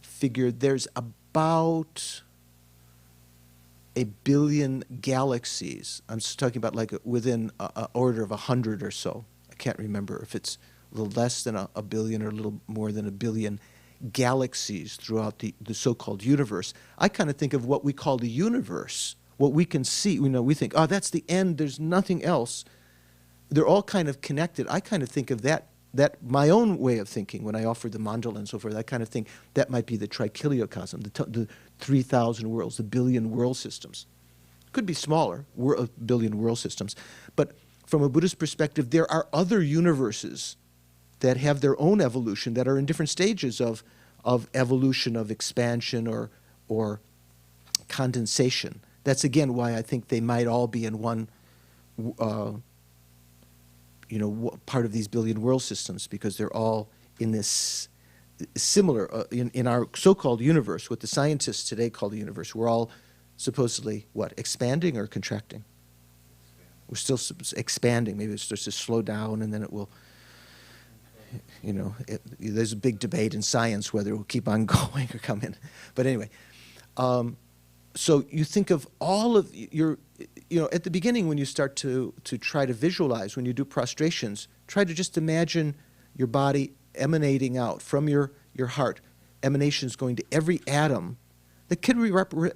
figure there's about 1,000,000,000 galaxies. I'm just talking about like within an order of 100 or so. I can't remember if it's a little less than a billion or a little more than 1,000,000,000 galaxies throughout the so-called universe. I kind of think of what we call the universe, what we can see. We think, oh, that's the end, there's nothing else. They're all kind of connected. I kind of think of that my own way of thinking when I offered the mandala and so forth. I kind of think that might be the trichiliocosm, the 3,000 worlds, the 1,000,000,000 world systems. could be smaller, a billion world systems. But from a Buddhist perspective, there are other universes that have their own evolution, that are in different stages of evolution, of expansion or condensation. That's again why I think they might all be in one, part of these billion world systems, because they're all in this similar, in our so-called universe, what the scientists today call the universe. We're all supposedly, what, expanding or contracting? We're still expanding. Maybe it starts to slow down, and then it will, there's a big debate in science whether it will keep on going or come in. But anyway, so you think of all of your, at the beginning when you start to try to visualize, when you do prostrations, try to just imagine your body emanating out from your heart, emanations going to every atom that could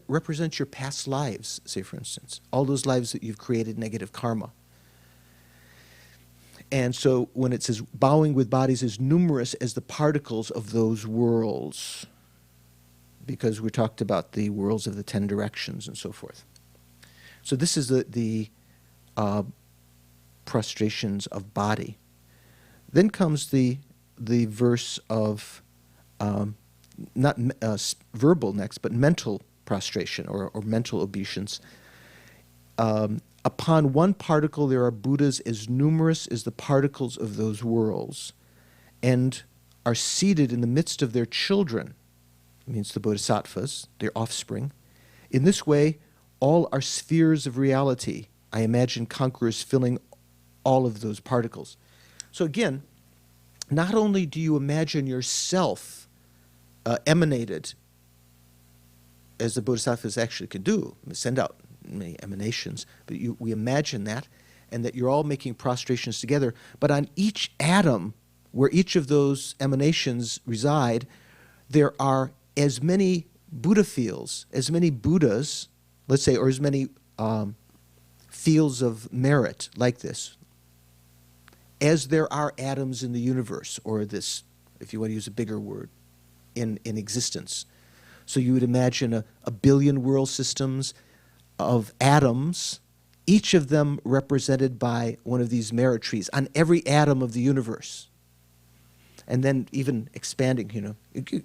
represent your past lives, say for instance, all those lives that you've created negative karma. And so when it says bowing with bodies as numerous as the particles of those worlds, because we talked about the worlds of the 10 directions and so forth. So this is the prostrations of body. Then comes the verse of not verbal next, but mental prostration or mental obeisance. Upon one particle there are Buddhas as numerous as the particles of those worlds, and are seated in the midst of their children, means the bodhisattvas, their offspring. In this way, all are spheres of reality. I imagine conquerors filling all of those particles. So again, not only do you imagine yourself emanated, as the bodhisattvas actually can do, send out many emanations, but we imagine that, and that you're all making prostrations together, but on each atom, where each of those emanations reside, there are as many Buddha fields, as many Buddhas, let's say, or as many fields of merit like this, as there are atoms in the universe, or this, if you want to use a bigger word, in existence. So you would imagine a billion world systems of atoms, each of them represented by one of these merit trees on every atom of the universe. And then even expanding,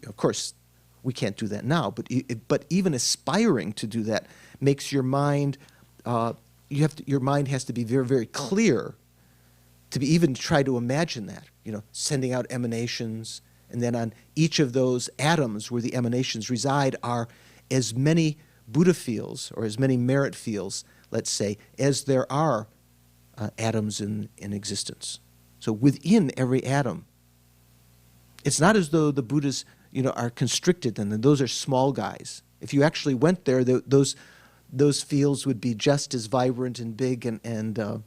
of course, we can't do that now, but even aspiring to do that makes your mind, your mind has to be very, very clear to be even try to imagine that, sending out emanations, and then on each of those atoms where the emanations reside are as many Buddha fields, or as many merit fields, let's say, as there are atoms in existence. So within every atom. It's not as though the Buddhas, are constricted, and those are small guys. If you actually went there, those fields would be just as vibrant and big and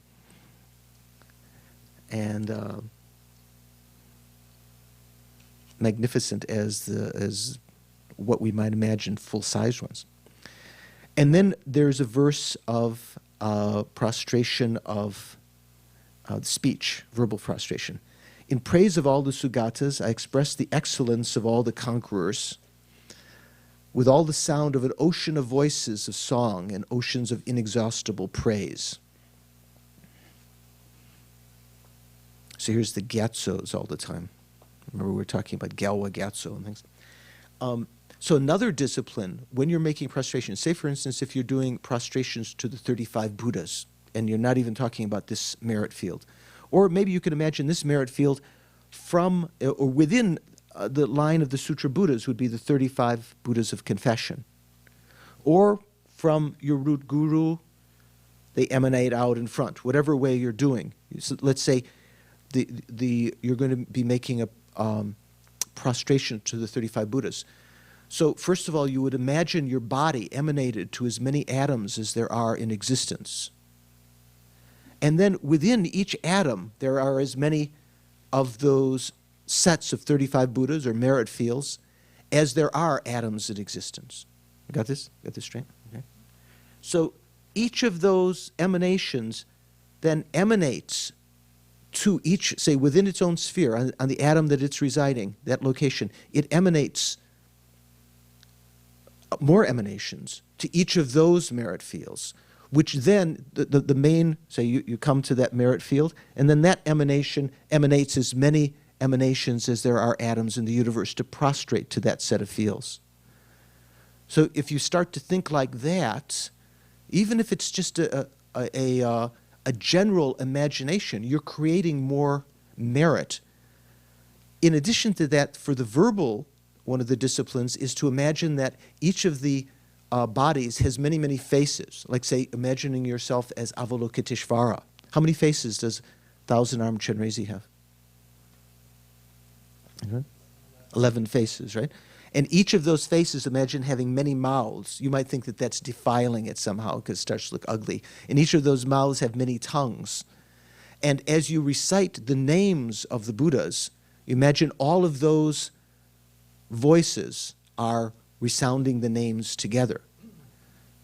magnificent as what we might imagine full-sized ones. And then there's a verse of prostration of speech, verbal prostration. In praise of all the Sugatas, I express the excellence of all the conquerors with all the sound of an ocean of voices of song and oceans of inexhaustible praise. So here's the gyatsos all the time. Remember we were talking about Gyalwa Gyatso and things. So another discipline, when you're making prostrations, say for instance if you're doing prostrations to the 35 Buddhas, and you're not even talking about this merit field, or maybe you can imagine this merit field from or within the line of the Sutra Buddhas would be the 35 Buddhas of confession. Or from your root guru, they emanate out in front, whatever way you're doing. So let's say you're going to be making a prostration to the 35 Buddhas. So first of all, you would imagine your body emanated to as many atoms as there are in existence. And then within each atom, there are as many of those sets of 35 Buddhas or merit fields as there are atoms in existence. You got this? Got this straight? Okay. So each of those emanations then emanates to each, say within its own sphere, on the atom that it's residing, that location, it emanates more emanations to each of those merit fields, which then, the main, say you come to that merit field, and then that emanation emanates as many emanations as there are atoms in the universe to prostrate to that set of fields. So if you start to think like that, even if it's just a general imagination, you're creating more merit. In addition to that, for the verbal, one of the disciplines is to imagine that each of the bodies has many, many faces. Like, say, imagining yourself as Avalokiteshvara. How many faces does thousand-armed Chenrezig have? 11 faces, right? And each of those faces, imagine having many mouths. You might think that that's defiling it somehow because it starts to look ugly. And each of those mouths have many tongues. And as you recite the names of the Buddhas, imagine all of those voices are resounding the names together.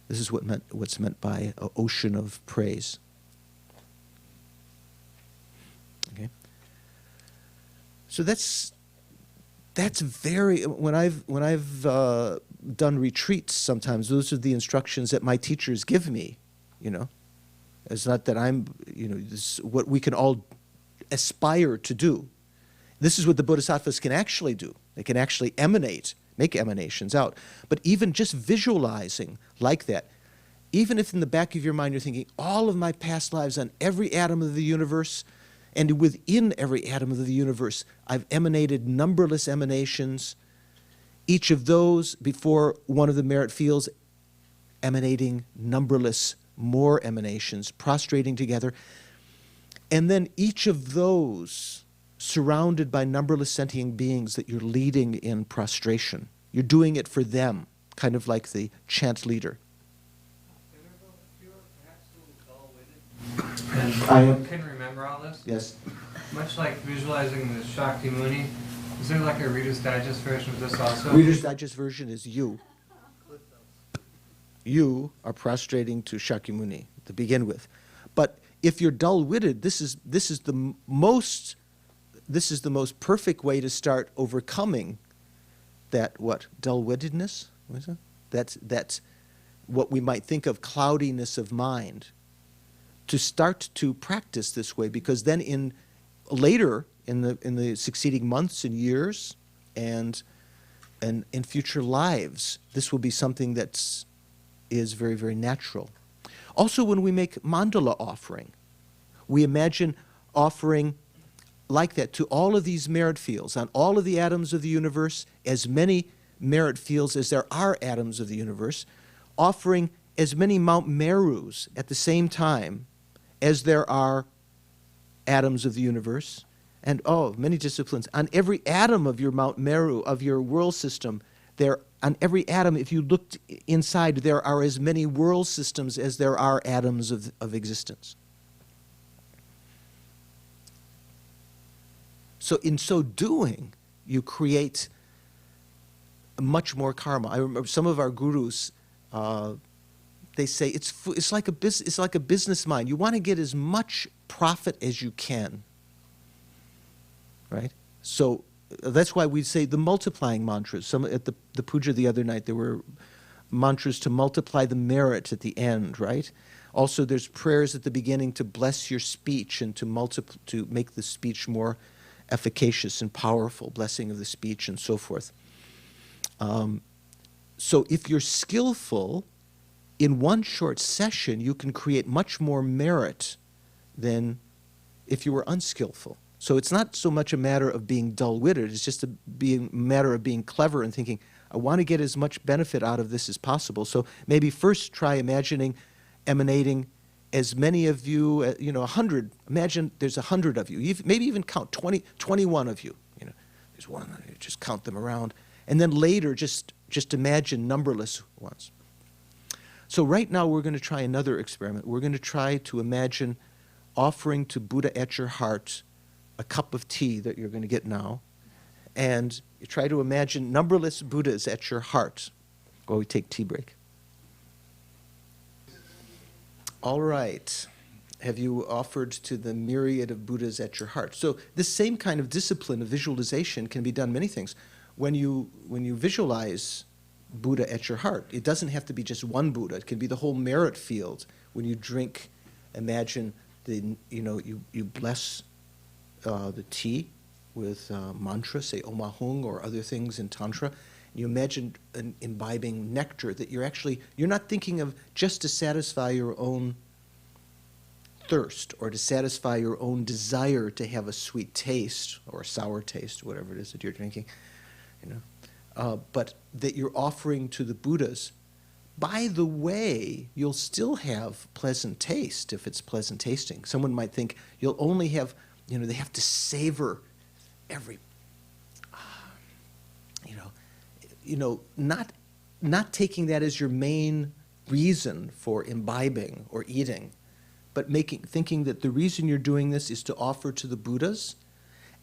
This is what's meant by an ocean of praise. Okay. So that's very, when I've done retreats sometimes, those are the instructions that my teachers give me, you know. It's not that I'm, you know, this is what we can all aspire to do. This is what the bodhisattvas can actually do. They can actually emanate, make emanations out. But even just visualizing like that, even if in the back of your mind you're thinking, all of my past lives on every atom of the universe, and within every atom of the universe, I've emanated numberless emanations, each of those before one of the merit fields emanating numberless more emanations, prostrating together. And then each of those surrounded by numberless sentient beings that you're leading in prostration. You're doing it for them, kind of like the chant leader. Venerable, if you were perhaps a little dull-witted and couldn't remember all this, Yes. much like visualizing the Shakyamuni, is there like a Reader's Digest version of this also? Reader's Digest version is you. You are prostrating to Shakyamuni to begin with. But if you're dull-witted, this is the most perfect way to start overcoming that dull-wittedness. What is that? That's what we might think of cloudiness of mind. To start to practice this way, because then later in the succeeding months and years and in future lives, this will be something that's is very, very natural. Also, when we make mandala offering, we imagine offering like that to all of these merit fields, on all of the atoms of the universe, as many merit fields as there are atoms of the universe, offering as many Mount Merus at the same time as there are atoms of the universe. And many disciplines. On every atom of your Mount Meru, of your world system, on every atom, if you looked inside, there are as many world systems as there are atoms of existence. So in so doing, you create much more karma. I remember some of our gurus, they say it's like a business mind. You want to get as much profit as you can, right? So that's why we say the multiplying mantras. At the puja the other night, there were mantras to multiply the merit at the end, right? Also, there's prayers at the beginning to bless your speech and to make the speech more efficacious and powerful, blessing of the speech and so forth. So if you're skillful, in one short session, you can create much more merit than if you were unskillful. So it's not so much a matter of being dull-witted, it's just a matter of being clever and thinking, I want to get as much benefit out of this as possible. So maybe first try imagining emanating as many of you, 100. Imagine there's 100 of you. Maybe even count 21 of you. There's one, just count them around. And then later, just imagine numberless ones. So right now, we're going to try another experiment. We're going to try to imagine offering to Buddha at your heart a cup of tea that you're going to get now. And you try to imagine numberless Buddhas at your heart while we take tea break. All right. Have you offered to the myriad of Buddhas at your heart? So this same kind of discipline of visualization can be done many things. When you visualize Buddha at your heart, it doesn't have to be just one Buddha. It can be the whole merit field when you drink, imagine you bless the tea with mantra, say Om Ahung or other things in Tantra. You imagine imbibing nectar that you're not thinking of just to satisfy your own thirst or to satisfy your own desire to have a sweet taste or a sour taste, whatever it is that you're drinking, but that you're offering to the Buddhas. By the way, you'll still have pleasant taste if it's pleasant tasting. Someone might think you'll only have, they have to savor every, not taking that as your main reason for imbibing or eating, but thinking that the reason you're doing this is to offer to the Buddhas,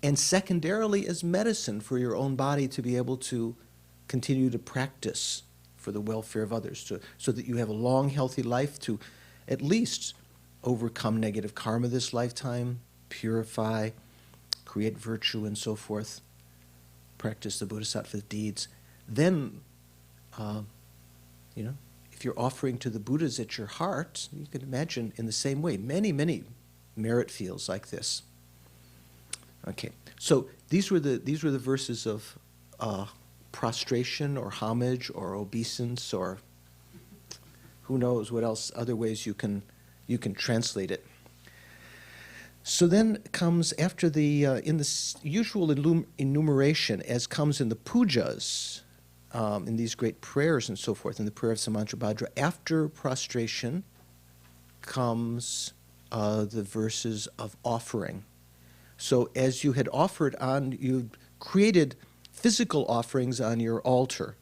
and secondarily as medicine for your own body to be able to continue to practice for the welfare of others, so that you have a long, healthy life to at least overcome negative karma this lifetime, purify, create virtue, and so forth, practice the Bodhisattva deeds. Then, if you're offering to the Buddhas at your heart, you can imagine in the same way, many, many merit fields like this. Okay, so these were the verses of prostration or homage or obeisance, or who knows what else, other ways you can translate it. So then comes, after in the usual enumeration, as comes in the pujas, in these great prayers and so forth, in the prayer of Samantabhadra, after prostration comes the verses of offering. So as you had you created physical offerings on your altar,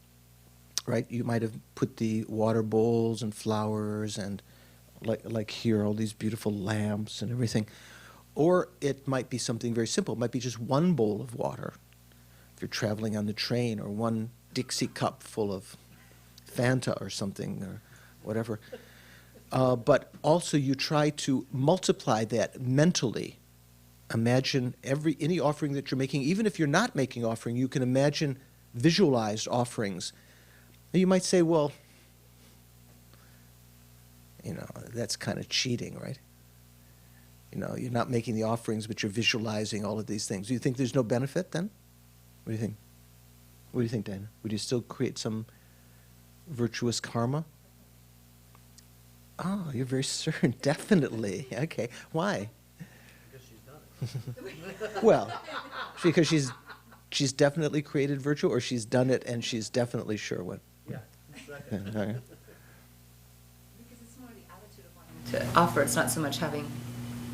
right? You might have put the water bowls and flowers and like here, all these beautiful lamps and everything. Or it might be something very simple. It might be just one bowl of water if you're traveling on the train, or one Dixie cup full of Fanta or something, or whatever. But also you try to multiply that mentally. Imagine any offering that you're making, even if you're not making offering, you can imagine visualized offerings. You might say, well, that's kind of cheating, right? You're not making the offerings, but you're visualizing all of these things. Do you think there's no benefit then? What do you think? What do you think, Dana? Would you still create some virtuous karma? Oh, you're very certain. Definitely. Okay. Why? Because she's done it. Well, because she's definitely created virtue, or she's done it and she's definitely sure what? Yeah. Okay. Because it's more the attitude of wanting to offer. It's not so much having,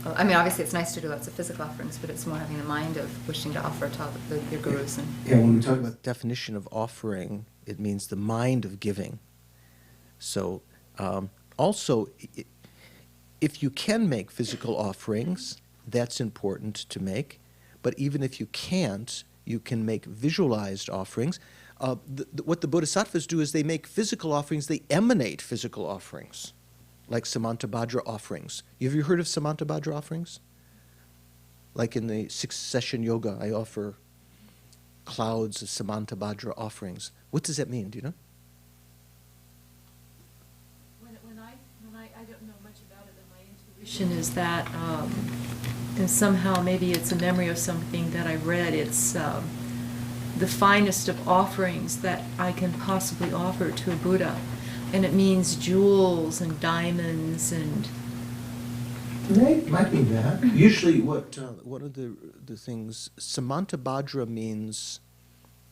obviously it's nice to do lots of physical offerings, but it's more having the mind of wishing to offer to your gurus. Yeah, when we talk about the definition of offering, it means the mind of giving. So also, if you can make physical offerings, that's important to make. But even if you can't, you can make visualized offerings. What the Bodhisattvas do is they make physical offerings, they emanate physical offerings, like Samantabhadra offerings. Have you heard of Samantabhadra offerings? Like in the 6th session yoga, I offer clouds of Samantabhadra offerings. What does that mean? Do you know? When I don't know much about it, and my intuition is that and somehow maybe it's a memory of something that I read. It's the finest of offerings that I can possibly offer to a Buddha. And it means jewels and diamonds and... It might be that. Usually one of the things, Samantabhadra means,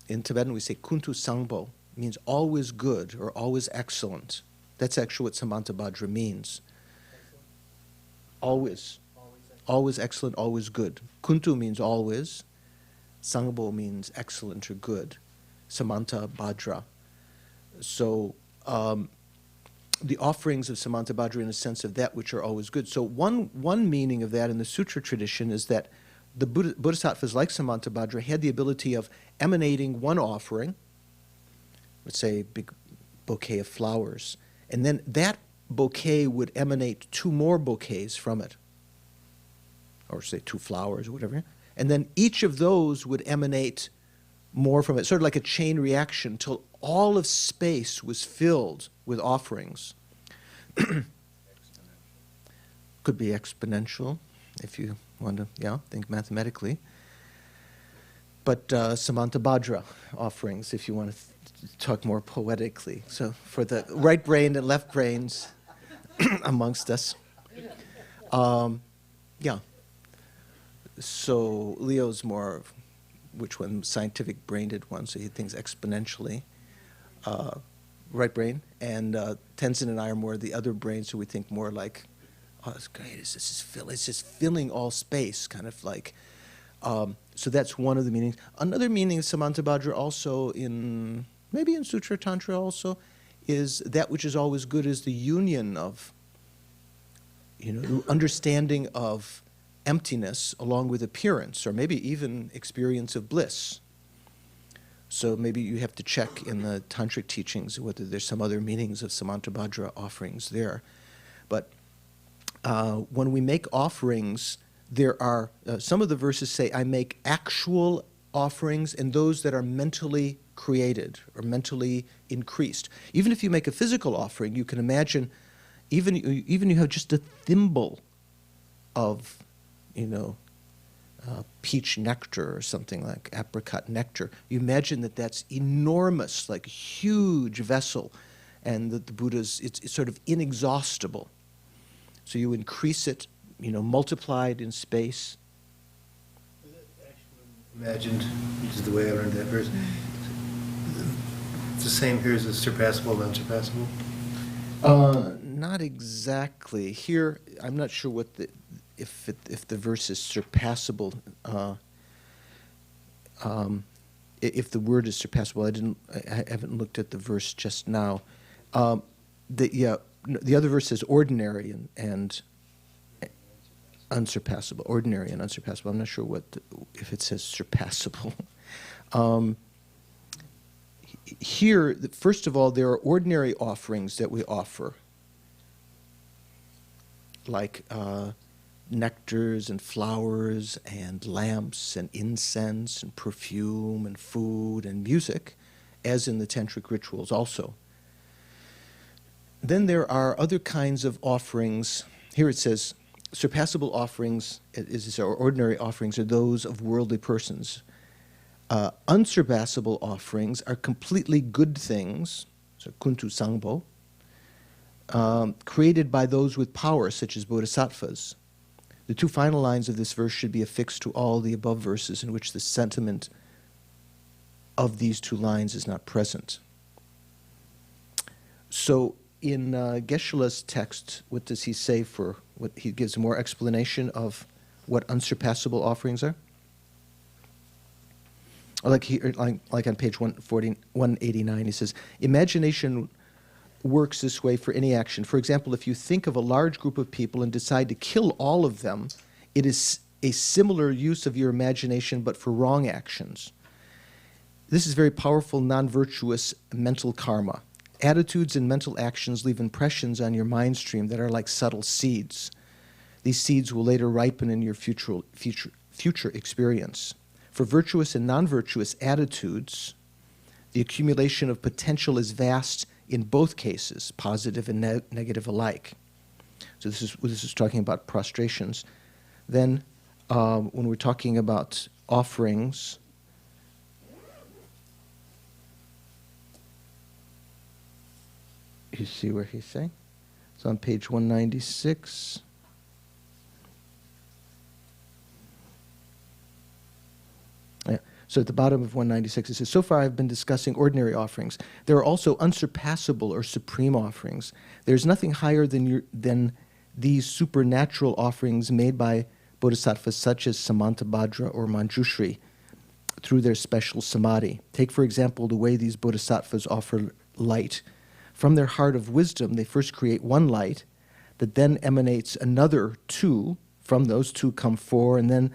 in Tibetan we say kuntu sangbo, means always good or always excellent. That's actually what Samantabhadra means. Always. Always excellent, always good. Kuntu means always. Sangbo means excellent or good. Samantabhadra. So the offerings of Samantabhadra in a sense of that which are always good. So one meaning of that in the sutra tradition is that the Bodhisattvas like Samantabhadra had the ability of emanating one offering, let's say a big bouquet of flowers, and then that bouquet would emanate 2 more bouquets from it, or say 2 flowers or whatever, and then each of those would emanate more from it, sort of like a chain reaction, till all of space was filled with offerings. Could be exponential, if you want to, think mathematically. But Samantabhadra offerings, if you want to talk more poetically. So for the right brain and left brains amongst us. Yeah. So Leo's more, which one? Scientific brained one, so he thinks exponentially. Right brain. And Tenzin and I are more the other brain, so we think more like, oh, that's great. It's just filling all space, kind of like. So that's one of the meanings. Another meaning of Samantabhadra also maybe in Sutra Tantra also, is that which is always good is the union of, understanding of emptiness along with appearance, or maybe even experience of bliss. So maybe you have to check in the tantric teachings whether there's some other meanings of Samantabhadra offerings there. But when we make offerings, there are, some of the verses say, I make actual offerings and those that are mentally created or mentally increased. Even if you make a physical offering, you can imagine, even you have just a thimble of, peach nectar or something like apricot nectar. You imagine that that's enormous, like a huge vessel, and that the Buddha's, it's sort of inexhaustible. So you increase it, multiplied in space. Imagined, which is the way I learned that verse. It's the same here as the surpassable and unsurpassable? Not exactly. Here, I'm not sure what if the verse is surpassable. If the word is surpassable, I haven't looked at the verse just now. The other verse says ordinary and unsurpassable. Ordinary and unsurpassable. I'm not sure if it says surpassable. Here, first of all, there are ordinary offerings that we offer, like nectars and flowers and lamps and incense and perfume and food and music, as in the tantric rituals also. Then there are other kinds of offerings. Here it says, surpassable offerings, or ordinary offerings, are those of worldly persons. Unsurpassable offerings are completely good things, so kuntu sangbo, created by those with power, such as bodhisattvas. The two final lines of this verse should be affixed to all the above verses in which the sentiment of these two lines is not present. So in Geshe-la's text, what does he say for, he gives more explanation of what unsurpassable offerings are? Like on page 189, he says, imagination works this way for any action. For example, if you think of a large group of people and decide to kill all of them, it is a similar use of your imagination, but for wrong actions. This is very powerful, non-virtuous mental karma. Attitudes and mental actions leave impressions on your mind stream that are like subtle seeds. These seeds will later ripen in your future experience. For virtuous and non-virtuous attitudes, the accumulation of potential is vast in both cases, positive and negative alike. So this is talking about prostrations. Then when we're talking about offerings, you see where he's saying? It's on page 196. Yeah. So at the bottom of 196, it says, so far I've been discussing ordinary offerings. There are also unsurpassable or supreme offerings. There's nothing higher than these supernatural offerings made by bodhisattvas such as Samantabhadra or Manjushri through their special samadhi. Take, for example, the way these bodhisattvas offer light. From their heart of wisdom, they first create one light that then emanates another two. From those two come four, and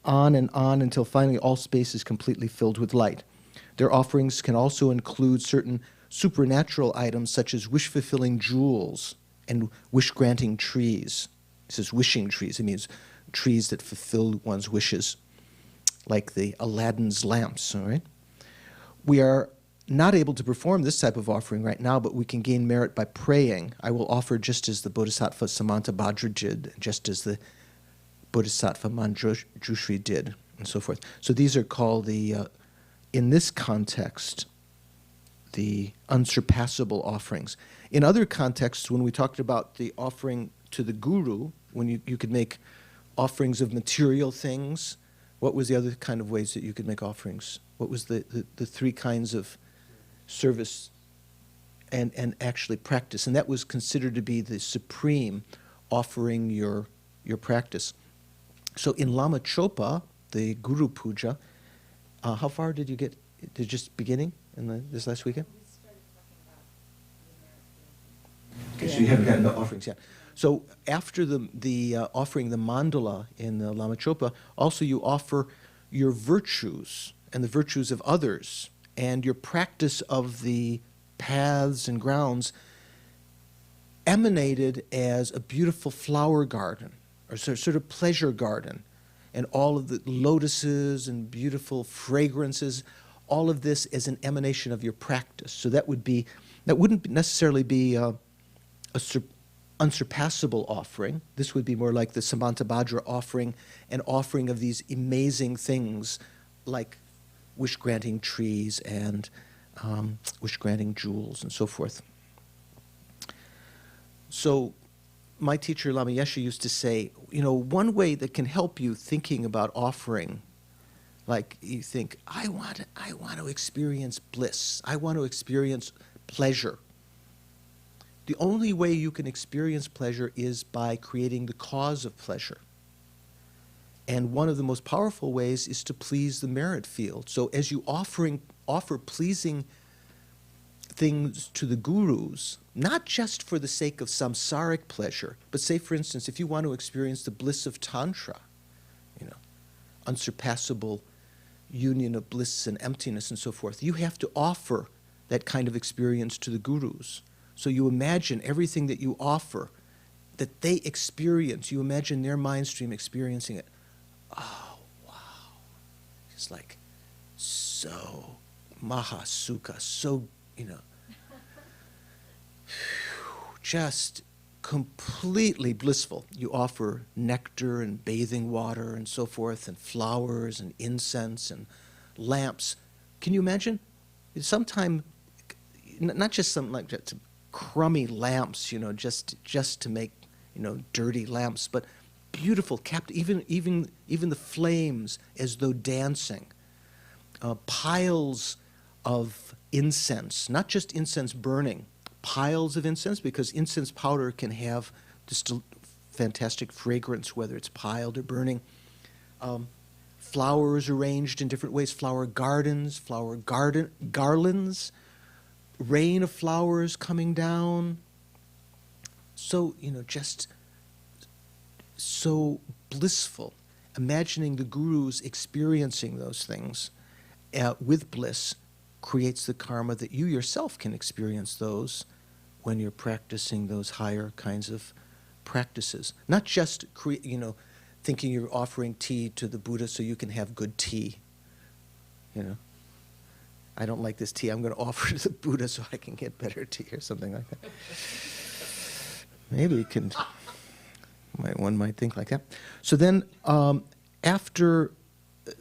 on until finally all space is completely filled with light. Their offerings can also include certain supernatural items such as wish-fulfilling jewels and wish-granting trees. It says wishing trees. It means trees that fulfill one's wishes, like the Aladdin's lamps, all right? We are not able to perform this type of offering right now, but we can gain merit by praying. I will offer just as the Bodhisattva Samantabhadra did, just as the Bodhisattva Manjushri did, and so forth. So these are called in this context, the unsurpassable offerings. In other contexts, when we talked about the offering to the guru, when you could make offerings of material things, what was the other kind of ways that you could make offerings? What was the three kinds of service and actually practice? And that was considered to be the supreme offering your practice. So in Lama Chopa, the Guru Puja, how far did you get? Did just beginning in this last weekend? We started talking about Okay, so you haven't gotten the offerings yet. So after the offering the mandala in the Lama Chopa, also you offer your virtues and the virtues of others and your practice of the paths and grounds emanated as a beautiful flower garden or sort of pleasure garden, and all of the lotuses and beautiful fragrances, all of this as an emanation of your practice. So that wouldn't necessarily be a unsurpassable offering. This would be more like the Samantabhadra offering, an offering of these amazing things like wish-granting trees and wish-granting jewels and so forth. So my teacher Lama Yeshe used to say, one way that can help you thinking about offering, like you think, I want to experience bliss, I want to experience pleasure. The only way you can experience pleasure is by creating the cause of pleasure. And one of the most powerful ways is to please the merit field. So as you offer pleasing things to the gurus, not just for the sake of samsaric pleasure, but say, for instance, if you want to experience the bliss of Tantra, unsurpassable union of bliss and emptiness and so forth, you have to offer that kind of experience to the gurus. So you imagine everything that you offer, that they experience, you imagine their mind stream experiencing it. Oh, wow. It's like so mahasukha, so, just completely blissful. You offer nectar and bathing water and so forth, and flowers and incense and lamps. Can you imagine? Sometime, not just some like just crummy lamps, just to make, dirty lamps, but beautiful, even the flames as though dancing. Piles of incense, not just incense burning, piles of incense, because incense powder can have just a fantastic fragrance, whether it's piled or burning. Flowers arranged in different ways, flower gardens, garlands, rain of flowers coming down. So, just so blissful. Imagining the gurus experiencing those things with bliss creates the karma that you yourself can experience those when you're practicing those higher kinds of practices. Not just, thinking you're offering tea to the Buddha so you can have good tea. I don't like this tea, I'm going to offer it to the Buddha so I can get better tea or something like that. Maybe it can, one might think like that. So then after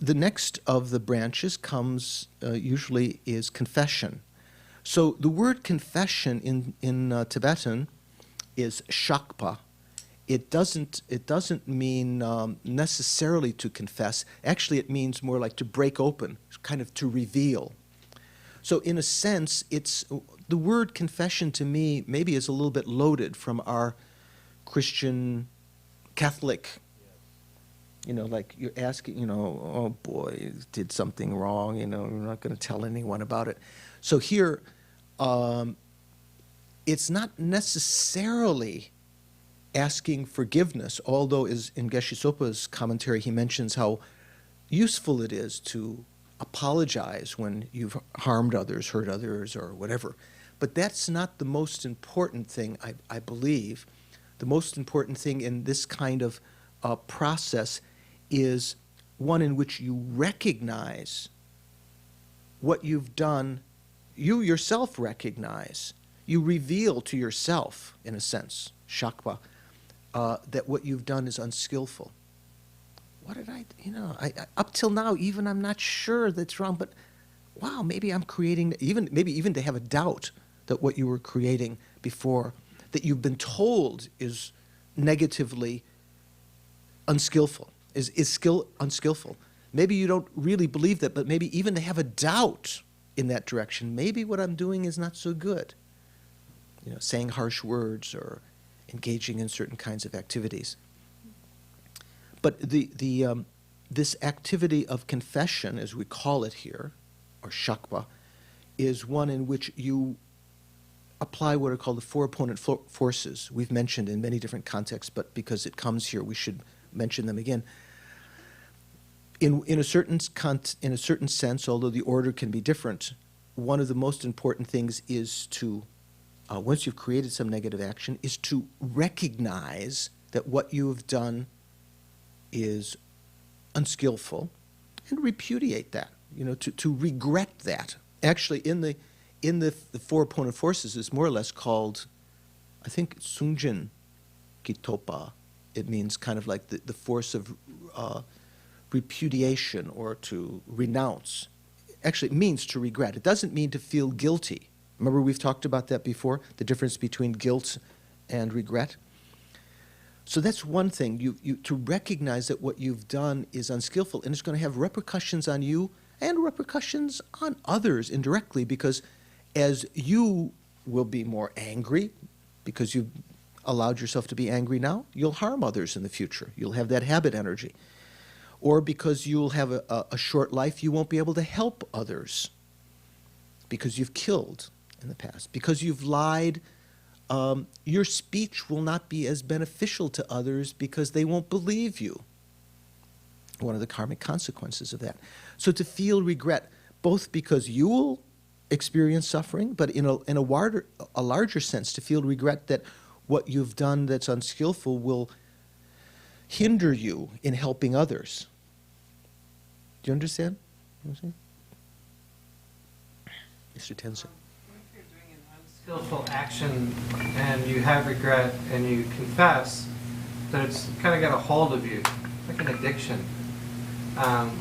the next of the branches comes, usually is confession. So the word confession in Tibetan is shakpa. It doesn't mean necessarily to confess. Actually, it means more like to break open, kind of to reveal. So in a sense, the word confession to me maybe is a little bit loaded from our Christian Catholic, like you're asking, oh boy, you did something wrong, you're not going to tell anyone about it. So here, it's not necessarily asking forgiveness, although in Geshe Sopa's commentary he mentions how useful it is to apologize when you've harmed others, hurt others, or whatever. But that's not the most important thing, I believe. The most important thing in this kind of process is one in which you recognize what you've done you yourself recognize, you reveal to yourself, in a sense, Shakpa, that what you've done is unskillful. What did I, up till now, even I'm not sure that's wrong, but wow, maybe I'm creating, maybe even to have a doubt that what you were creating before, that you've been told is negatively unskillful, is unskillful. Maybe you don't really believe that, but maybe even to have a doubt in that direction, maybe what I'm doing is not so good. Saying harsh words or engaging in certain kinds of activities. But this activity of confession, as we call it here, or shakpa, is one in which you apply what are called the four opponent forces. We've mentioned in many different contexts, but because it comes here, we should mention them again. In a certain sense, although the order can be different, one of the most important things is to, once you've created some negative action, is to recognize that what you have done is unskillful and repudiate that, to regret that. Actually, in the four opponent forces is more or less called, I think, Sungjin Kitopa. It means kind of like the force of repudiation or to renounce. Actually, it means to regret. It doesn't mean to feel guilty. Remember we've talked about that before, the difference between guilt and regret? So that's one thing, you to recognize that what you've done is unskillful, and it's going to have repercussions on you and repercussions on others indirectly, because as you will be more angry, because you've allowed yourself to be angry now, you'll harm others in the future. You'll have that habit energy. Or because you'll have a short life, you won't be able to help others because you've killed in the past. Because you've lied, your speech will not be as beneficial to others because they won't believe you. One of the karmic consequences of that. So to feel regret, both because you will experience suffering, but in a larger sense, to feel regret that what you've done that's unskillful will hinder you in helping others. Do you understand what I'm saying? Mr. Tenzin. If you're doing an unskillful action and you have regret and you confess, that it's kind of got a hold of you, like an addiction.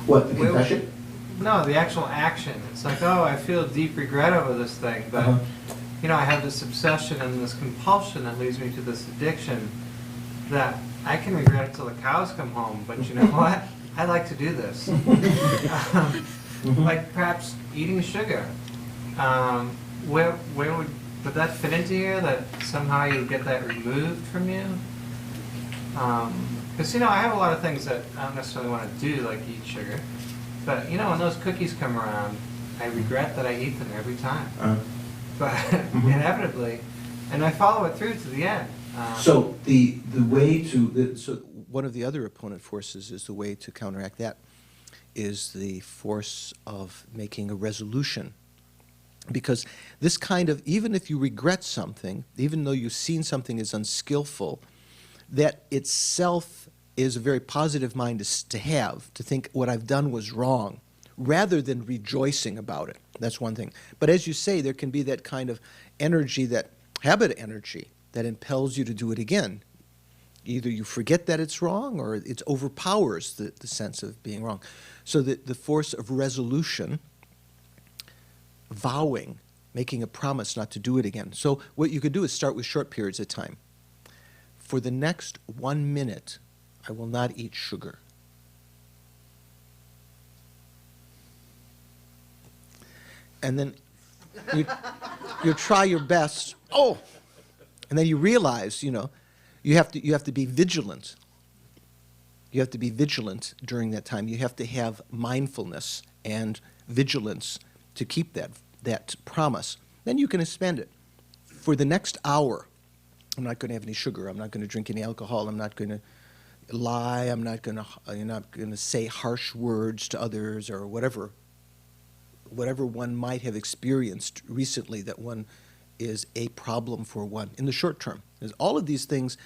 What, the confession? No, the actual action. It's like, oh, I feel deep regret over this thing, but I have this obsession and this compulsion that leads me to this addiction that I can regret it till the cows come home, but you know what? I like to do this. Like perhaps eating sugar. Where would that fit into here? That somehow you get that removed from you? Because I have a lot of things that I don't necessarily want to do, like eat sugar. But when those cookies come around, I regret that I eat them every time. But inevitably, and I follow it through to the end. So the way to so one of the other opponent forces is the way to counteract that is the force of making a resolution, because this kind of, even if you regret something, even though you've seen something as unskillful, that itself is a very positive mind to have, to think what I've done was wrong, rather than rejoicing about it. That's one thing. But as you say, there can be that kind of energy, that habit energy, that impels you to do it again. Either you forget that it's wrong, or it overpowers the sense of being wrong. So that the force of resolution, vowing, making a promise not to do it again. So what you could do is start with short periods of time. For the next 1 minute, I will not eat sugar. And then you try your best. Oh! And then you realize, you have to be vigilant. You have to be vigilant during that time. You have to have mindfulness and vigilance to keep that promise. Then you can expand it. For the next hour, I'm not going to have any sugar. I'm not going to drink any alcohol. I'm not going to lie. I'm not going to say harsh words to others, or whatever one might have experienced recently that one is a problem for one in the short term. There's all of these things,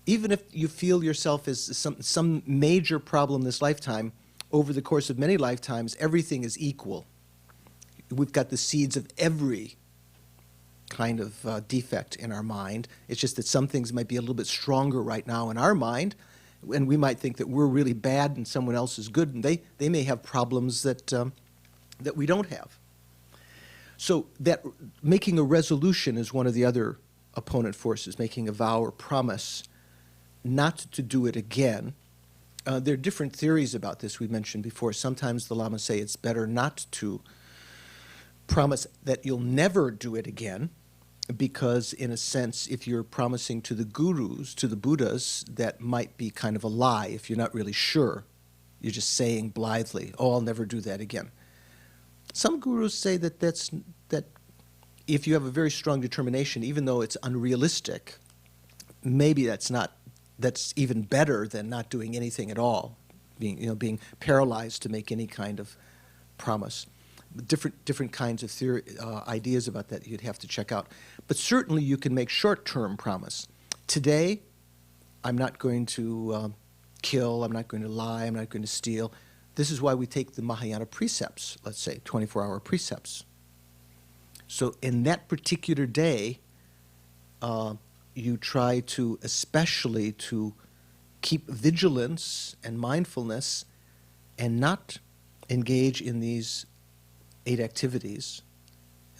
even if you feel yourself as some major problem this lifetime, over the course of many lifetimes, everything is equal. we've got the seeds of every kind of defect in our mind. It's just that some things might be a little bit stronger right now in our mind, and we might think that we're really bad and someone else is good, and they may have problems that, that we don't have. So that making a resolution is one of the other opponent forces, making a vow or promise not to do it again. There are different theories about this we mentioned before. Sometimes the Lamas say it's better not to promise that you'll never do it again, because in a sense, if you're promising to the gurus, to the Buddhas, that might be kind of a lie if you're not really sure. You're just saying blithely, oh, I'll never do that again. Some gurus say that that if you have a very strong determination, even though it's unrealistic, maybe that's even better than not doing anything at all, being paralyzed to make any kind of promise. Different kinds of theory, ideas about that you'd have to check out. But certainly you can make short-term promise. Today, I'm not going to kill, I'm not going to lie, I'm not going to steal. This is why we take the Mahayana precepts, let's say, 24-hour precepts. So in that particular day, you try to especially to keep vigilance and mindfulness and not engage in these 8 activities.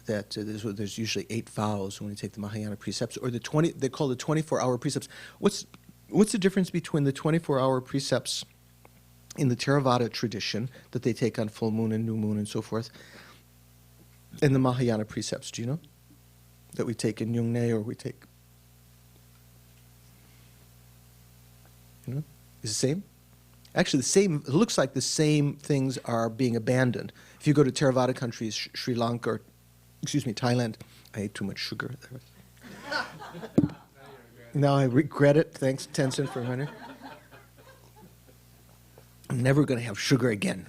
That there's usually 8 vows when you take the Mahayana precepts, or they call the 24-hour precepts. What's the difference between the 24-hour precepts in the Theravada tradition that they take on full moon and new moon and so forth, and the Mahayana precepts? Do you know? That we take in Yungne, or we take, you know, is the same? Actually, the same. It looks like the same things are being abandoned. If you go to Theravada countries, Sri Lanka, or, Thailand, I ate too much sugar. Now I regret it. Thanks, Tencent, for running. I'm never going to have sugar again.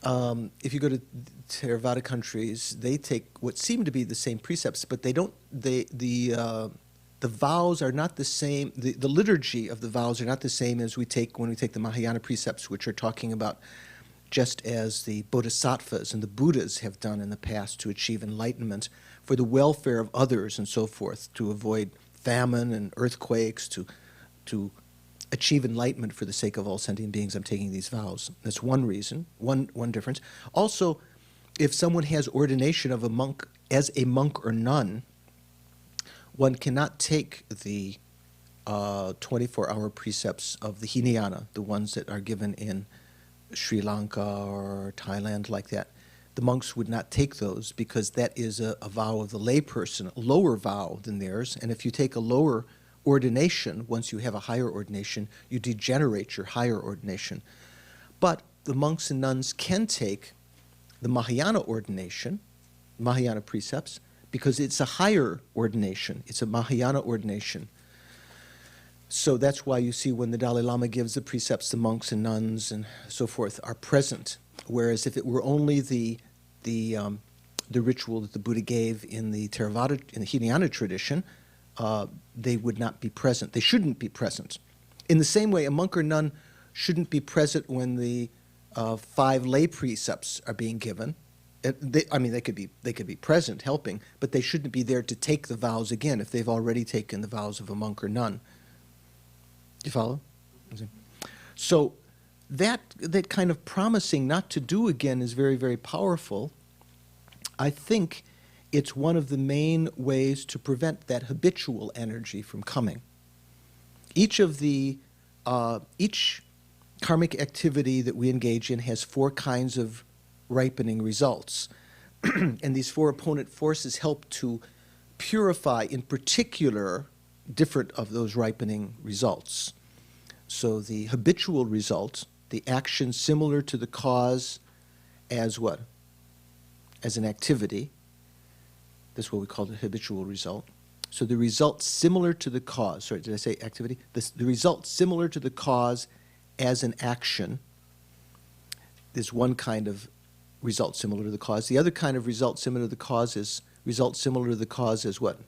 If you go to Theravada countries, they take what seem to be the same precepts, but they don't. The vows are not the same. The liturgy of the vows are not the same as we take when we take the Mahayana precepts, which are talking about just as the Bodhisattvas and the Buddhas have done in the past to achieve enlightenment for the welfare of others and so forth, to avoid famine and earthquakes, to achieve enlightenment for the sake of all sentient beings. I'm taking these vows. That's one reason, one difference. Also, if someone has ordination of a monk as a monk or nun, one cannot take the 24-hour precepts of the Hinayana, the ones that are given in Sri Lanka or Thailand like that. The monks would not take those because that is a vow of the layperson, a lower vow than theirs. And if you take a lower ordination, once you have a higher ordination, you degenerate your higher ordination. But the monks and nuns can take the Mahayana ordination, Mahayana precepts, because it's a higher ordination. It's a Mahayana ordination. So that's why you see when the Dalai Lama gives the precepts, the monks and nuns and so forth are present. Whereas if it were only the ritual that the Buddha gave in the Theravada, in the Hinayana tradition, they would not be present. They shouldn't be present. In the same way, a monk or nun shouldn't be present when the 5 lay precepts are being given. They could be present, helping, but they shouldn't be there to take the vows again if they've already taken the vows of a monk or nun. Do you follow? So that kind of promising not to do again is very, very powerful. I think it's one of the main ways to prevent that habitual energy from coming. Each karmic activity that we engage in has 4 kinds of ripening results. And these 4 opponent forces help to purify, in particular, different of those ripening results. So the habitual result, the action similar to the cause as what? As an activity. That's what we call the habitual result. So the result similar to the cause, sorry, did I say activity? The result similar to the cause as an action is one kind of result similar to the cause. The other kind of result similar to the cause is result similar to the cause as what?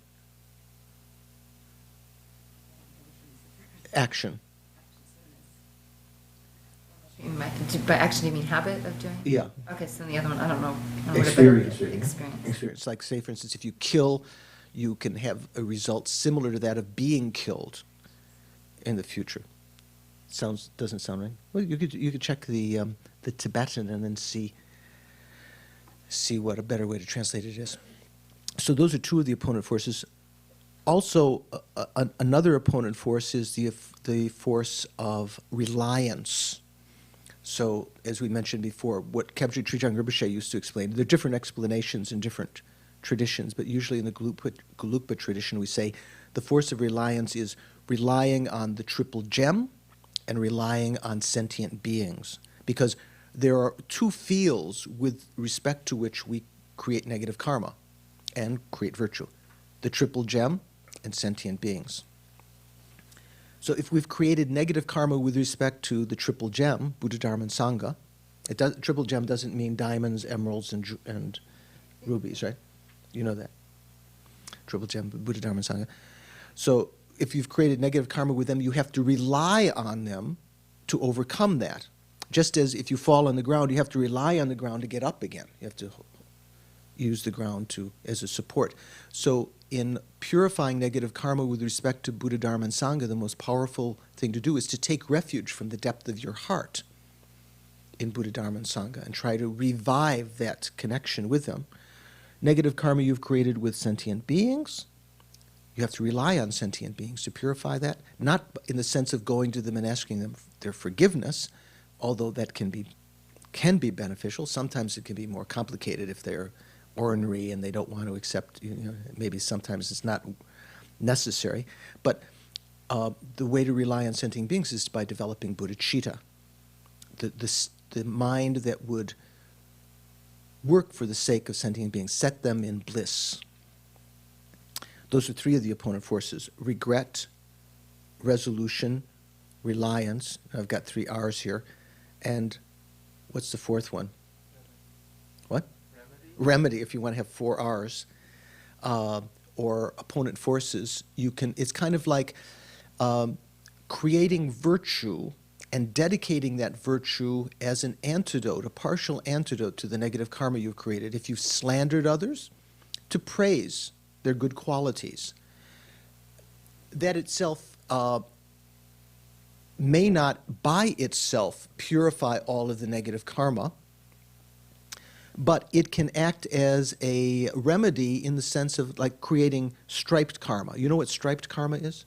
Action. By action, do you mean habit of doing? Yeah. Okay, so the other one, I don't know. I don't know what Experience, about right? Experience. Experience. Like, say, for instance, if you kill, you can have a result similar to that of being killed in the future. Doesn't sound right? Well, you could check the Tibetan and then see what a better way to translate it is. So those are two of the opponent forces. Also, another opponent force is the force of reliance. So, as we mentioned before, what Khapa Trijang Rinpoche used to explain, there are different explanations in different traditions, but usually in the Gelugpa tradition we say the force of reliance is relying on the triple gem and relying on sentient beings. Because there are two fields with respect to which we create negative karma and create virtue. The triple gem and sentient beings. So if we've created negative karma with respect to the triple gem, Buddha, Dharma, and Sangha, triple gem doesn't mean diamonds, emeralds, and rubies, right? You know that. Triple gem, Buddha, Dharma, and Sangha. So if you've created negative karma with them, you have to rely on them to overcome that. Just as if you fall on the ground, you have to rely on the ground to get up again. You have to use the ground as a support. So in purifying negative karma with respect to Buddha, Dharma, and Sangha, the most powerful thing to do is to take refuge from the depth of your heart in Buddha, Dharma, and Sangha and try to revive that connection with them. Negative karma you've created with sentient beings, you have to rely on sentient beings to purify that, not in the sense of going to them and asking them their forgiveness, although that can be beneficial. Sometimes it can be more complicated if they're ornery and they don't want to accept, maybe sometimes it's not necessary. But the way to rely on sentient beings is by developing bodhicitta, the mind that would work for the sake of sentient beings, set them in bliss. Those are three of the opponent forces: regret, resolution, reliance. I've got 3 R's here. And what's the fourth one? What? Remedy, if you want to have 4 R's, or opponent forces, it's kind of like creating virtue and dedicating that virtue as an antidote, a partial antidote to the negative karma you've created. If you've slandered others, to praise their good qualities. That itself may not by itself purify all of the negative karma, but it can act as a remedy in the sense of like creating striped karma. You know what striped karma is?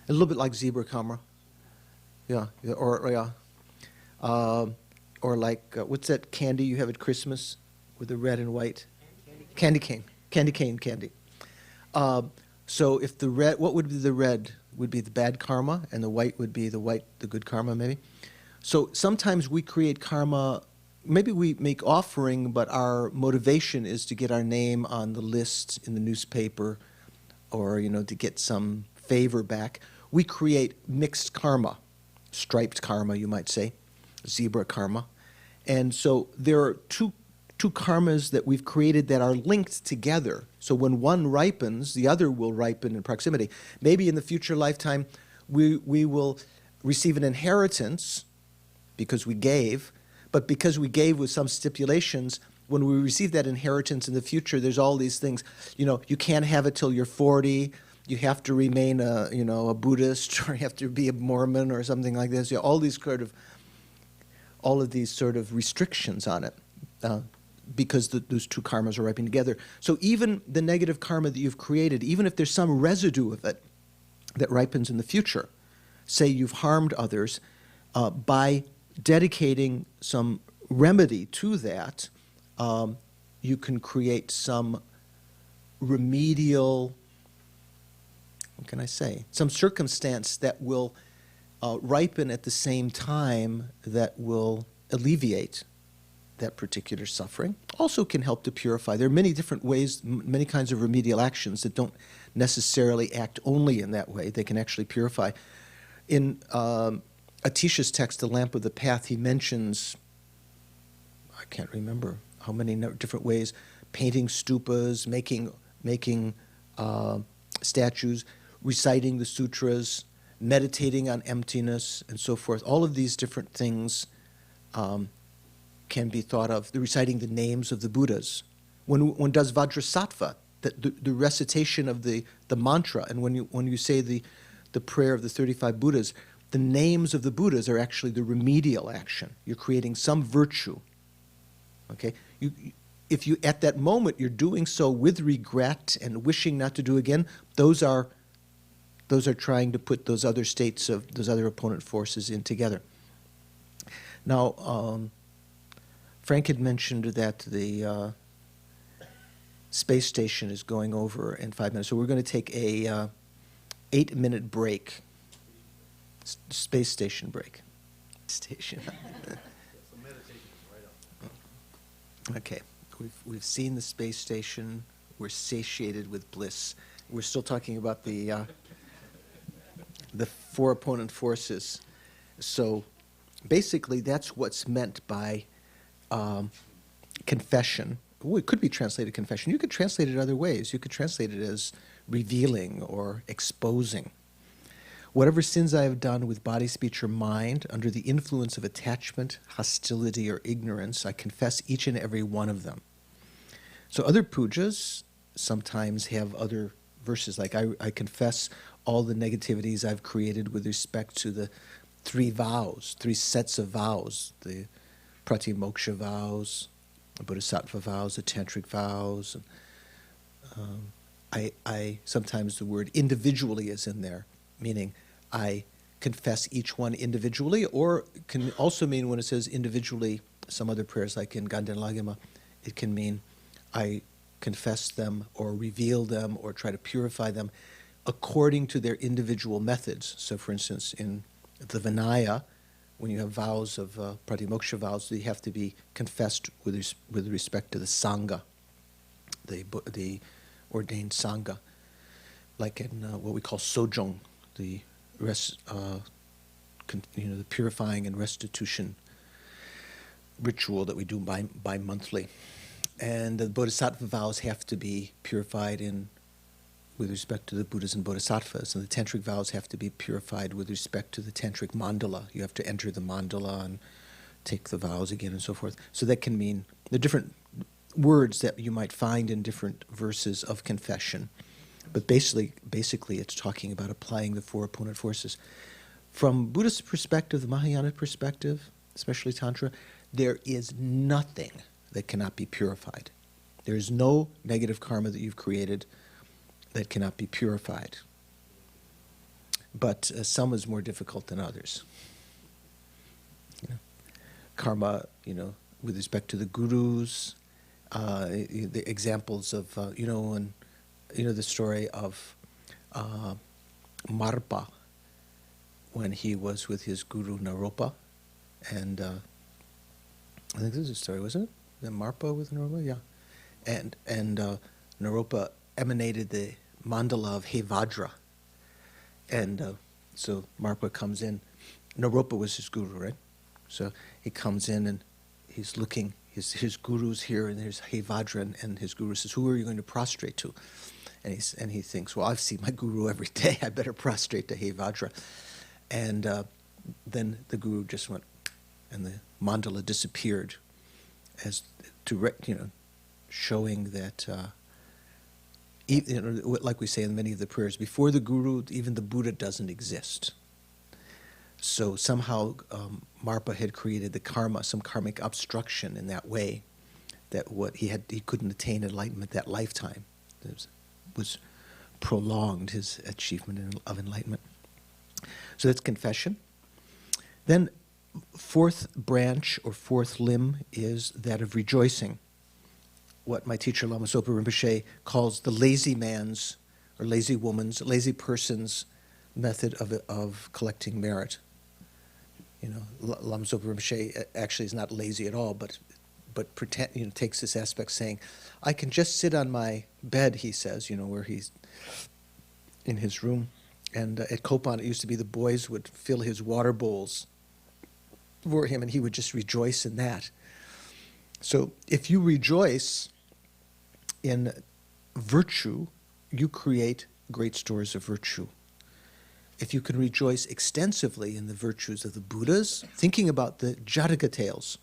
A little bit like zebra karma. Yeah, or like, what's that candy you have at Christmas with the red and white? Candy cane. Candy cane candy. So if the red, what would be the red? Would be the bad karma, and the white would be the good karma, maybe. So sometimes we create karma, maybe we make offering, but our motivation is to get our name on the list in the newspaper, or to get some favor back. We create mixed karma, striped karma, you might say, zebra karma. And so there are two karmas that we've created that are linked together. So when one ripens, the other will ripen in proximity. Maybe in the future lifetime, we will receive an inheritance because we gave, but because we gave with some stipulations, when we receive that inheritance in the future, there's all these things. You can't have it till you're 40. You have to remain a Buddhist, or you have to be a Mormon or something like this. All of these sort of restrictions on it. Because those two karmas are ripening together. So even the negative karma that you've created, even if there's some residue of it that ripens in the future, say you've harmed others, by dedicating some remedy to that, you can create some remedial, what can I say, some circumstance that will ripen at the same time that will alleviate that particular suffering. Also can help to purify. There are many different ways, many kinds of remedial actions that don't necessarily act only in that way. They can actually purify. In Atisha's text, The Lamp of the Path, he mentions, I can't remember how many different ways, painting stupas, making statues, reciting the sutras, meditating on emptiness, and so forth. All of these different things can be thought of, reciting the names of the Buddhas. When one does Vajrasattva, the recitation of the mantra, and when you say the prayer of the 35 Buddhas, the names of the Buddhas are actually the remedial action. You're creating some virtue. Okay? If you at that moment you're doing so with regret and wishing not to do again, those are trying to put those other states of those other opponent forces in together. Now, Frank had mentioned that the space station is going over in 5 minutes, so we're going to take a 8-minute break. Space station break. Station. Okay, we've seen the space station. We're satiated with bliss. We're still talking about the four opponent forces. So basically, that's what's meant by confession. Well, it could be translated confession. You could translate it other ways. You could translate it as revealing or exposing. Whatever sins I have done with body, speech, or mind, under the influence of attachment, hostility, or ignorance, I confess each and every one of them. So other pujas sometimes have other verses, like I confess all the negativities I've created with respect to the 3 vows, 3 sets of vows, the pratimoksha vows, the bodhisattva vows, the tantric vows. I sometimes the word individually is in there, meaning I confess each one individually, or can also mean when it says individually, some other prayers like in Ganden Lagima, it can mean I confess them or reveal them or try to purify them according to their individual methods. So for instance, in the Vinaya, when you have vows of pratimoksha vows, they have to be confessed with respect to the Sangha, the ordained Sangha, like in what we call Sojong, the the purifying and restitution ritual that we do bi-monthly. And the bodhisattva vows have to be purified with respect to the Buddhas and bodhisattvas, and the tantric vows have to be purified with respect to the tantric mandala. You have to enter the mandala and take the vows again and so forth. So that can mean the different words that you might find in different verses of confession. But basically it's talking about applying the 4 opponent forces. From Buddhist perspective, the Mahayana perspective, especially Tantra, there is nothing that cannot be purified. There is no negative karma that you've created that cannot be purified. But some is more difficult than others. Karma, with respect to the gurus, the examples of, the story of Marpa when he was with his guru Naropa, and I think this is a story, wasn't it? The Marpa with Naropa, yeah, and Naropa emanated the mandala of Hevajra, and so Marpa comes in. Naropa was his guru, right? So he comes in and he's looking. His guru's here, and there's Hevajra, and his guru says, "Who are you going to prostrate to?" And he thinks, "Well, I've seen my guru every day. I better prostrate to Hevajra." And then the guru just went, and the mandala disappeared, as showing that, like we say in many of the prayers, before the guru, even the Buddha doesn't exist. So somehow Marpa had created the karma, some karmic obstruction in that way, that he couldn't attain enlightenment that lifetime. It was prolonged, his achievement of enlightenment. So that's confession. Then 4th branch or 4th limb is that of rejoicing, what my teacher Lama Zopa Rinpoche calls the lazy man's or lazy woman's, lazy person's method of collecting merit. Lama Zopa Rinpoche actually is not lazy at all, but takes this aspect saying, I can just sit on my bed, he says, where he's in his room. And at Kopan, it used to be the boys would fill his water bowls for him, and he would just rejoice in that. So if you rejoice in virtue, you create great stores of virtue. if you can rejoice extensively in the virtues of the Buddhas, thinking about the Jataka tales,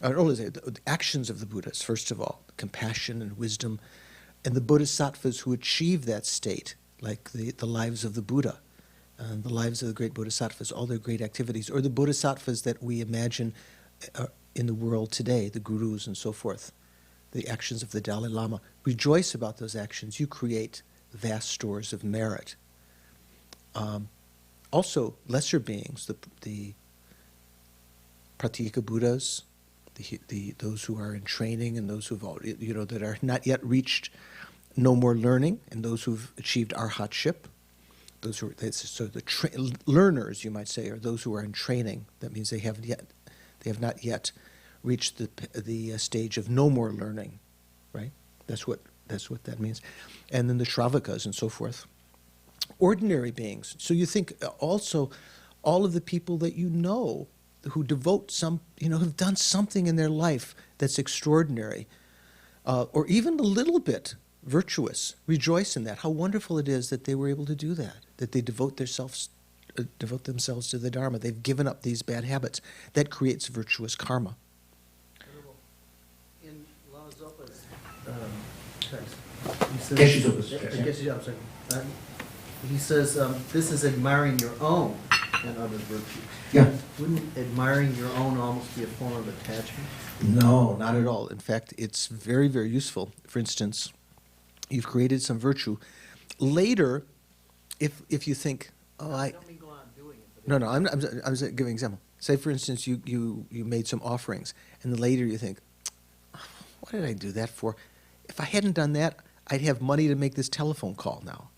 the actions of the Buddhas, first of all, compassion and wisdom, and the Bodhisattvas who achieve that state, like the lives of the Buddha, the lives of the great Bodhisattvas, all their great activities, or the Bodhisattvas that we imagine in the world today, the gurus and so forth, the actions of the Dalai Lama. Rejoice about those actions. You create vast stores of merit. Also, lesser beings, the Pratyeka Buddhas, those who are in training and those who've that are not yet reached no more learning, and those who've achieved arhatship. Those who learners, you might say, are those who are in training. That means they have not yet reached the stage of no more learning, right? That's what that means. And then the Shravakas and so forth. Ordinary beings. So you think also all of the people that you know who devote have done something in their life that's extraordinary, or even a little bit virtuous. Rejoice in that. How wonderful it is that they were able to do that, that they devote themselves to the Dharma. They've given up these bad habits. That creates virtuous karma. In Lama Zopa's text, he says, he says, this is admiring your own and others' virtues. Yeah. Wouldn't admiring your own almost be a form of attachment? No, not at all. In fact, it's very, very useful. For instance, you've created some virtue. Later, if you think, I don't mean go on doing it. No, I'm just giving an example. Say, for instance, you made some offerings, and then later you think, what did I do that for? If I hadn't done that, I'd have money to make this telephone call now.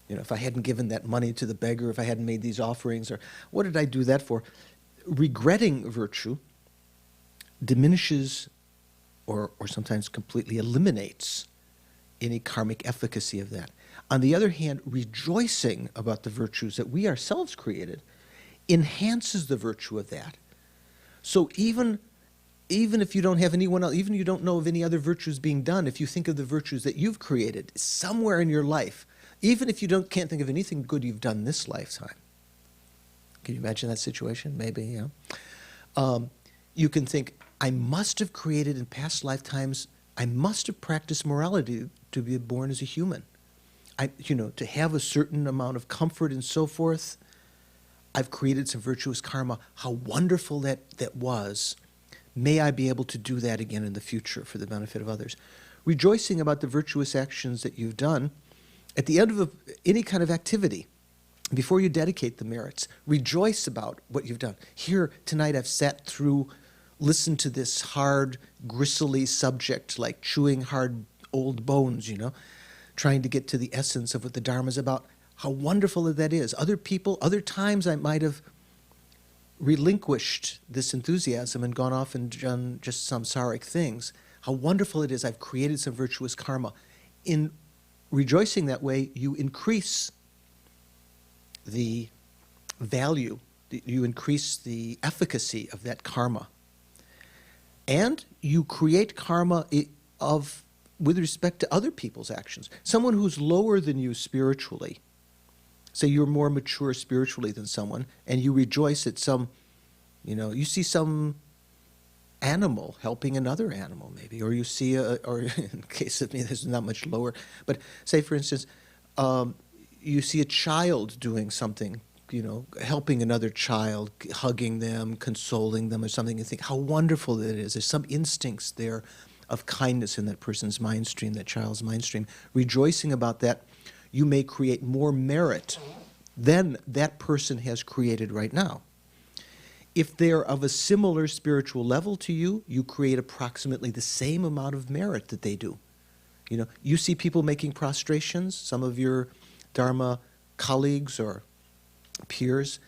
If I hadn't given that money to the beggar, if I hadn't made these offerings, or what did I do that for? Regretting virtue diminishes or sometimes completely eliminates any karmic efficacy of that. On the other hand, rejoicing about the virtues that we ourselves created enhances the virtue of that. So even if you don't have anyone else, even if you don't know of any other virtues being done, if you think of the virtues that you've created somewhere in your life, even if you can't think of anything good you've done this lifetime. Can you imagine that situation? Maybe, yeah. You can think, I must have created in past lifetimes, I must have practiced morality to be born as a human. To have a certain amount of comfort and so forth. I've created some virtuous karma. How wonderful that was. May I be able to do that again in the future for the benefit of others. Rejoicing about the virtuous actions that you've done. At the end of any kind of activity, before you dedicate the merits, rejoice about what you've done. Here, tonight I've sat through, listened to this hard, gristly subject, like chewing hard old bones, trying to get to the essence of what the Dharma is about. How wonderful that is. Other times I might have relinquished this enthusiasm and gone off and done just samsaric things. How wonderful it is I've created some virtuous karma. In rejoicing that way, you increase the value, you increase the efficacy of that karma. And you create karma with respect to other people's actions. Someone who's lower than you spiritually, say you're more mature spiritually than someone, and you rejoice at you see some animal helping another animal maybe, or you see or in case of me, this is not much lower, but say for instance, you see a child doing something, helping another child, hugging them, consoling them or something, you think how wonderful that is. There's some instincts there of kindness in that person's mind stream, that child's mind stream. Rejoicing about that, you may create more merit than that person has created right now. If they're of a similar spiritual level to you, you create approximately the same amount of merit that they do. You see people making prostrations, some of your Dharma colleagues or peers,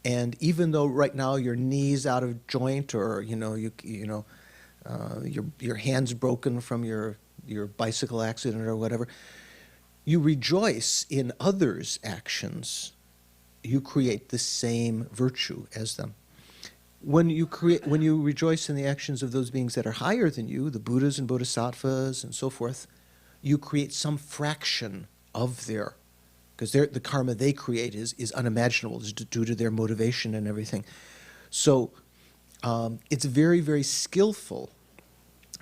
and even though right now your knee's out of joint, or your hand's broken from your bicycle accident or whatever, you rejoice in others' actions. You create the same virtue as them. When you rejoice in the actions of those beings that are higher than you, the Buddhas and Bodhisattvas and so forth, you create some fraction of their because the karma they create is unimaginable, is due to their motivation and everything. So it's very, very skillful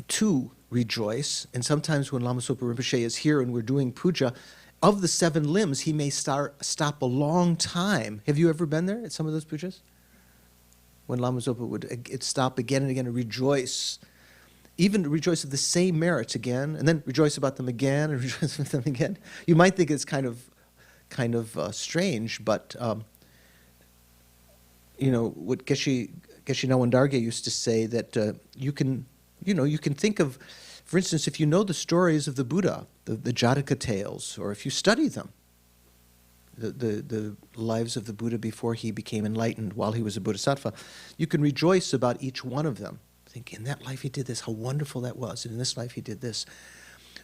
to rejoice. And sometimes when Lama Zopa Rinpoche is here and we're doing puja, of the 7 limbs, he may stop a long time. Have you ever been there at some of those pujas? When Lama Zopa would stop again and again and rejoice, even rejoice of the same merits again, and then rejoice about them again and rejoice about them again. You might think it's kind of strange, but what Geshe Nawandarge used to say, that you can think of, for instance, if you know the stories of the Buddha, the Jataka tales, or if you study them, the lives of the Buddha before he became enlightened, while he was a bodhisattva, you can rejoice about each one of them. Think, in that life he did this, how wonderful that was, and in this life he did this.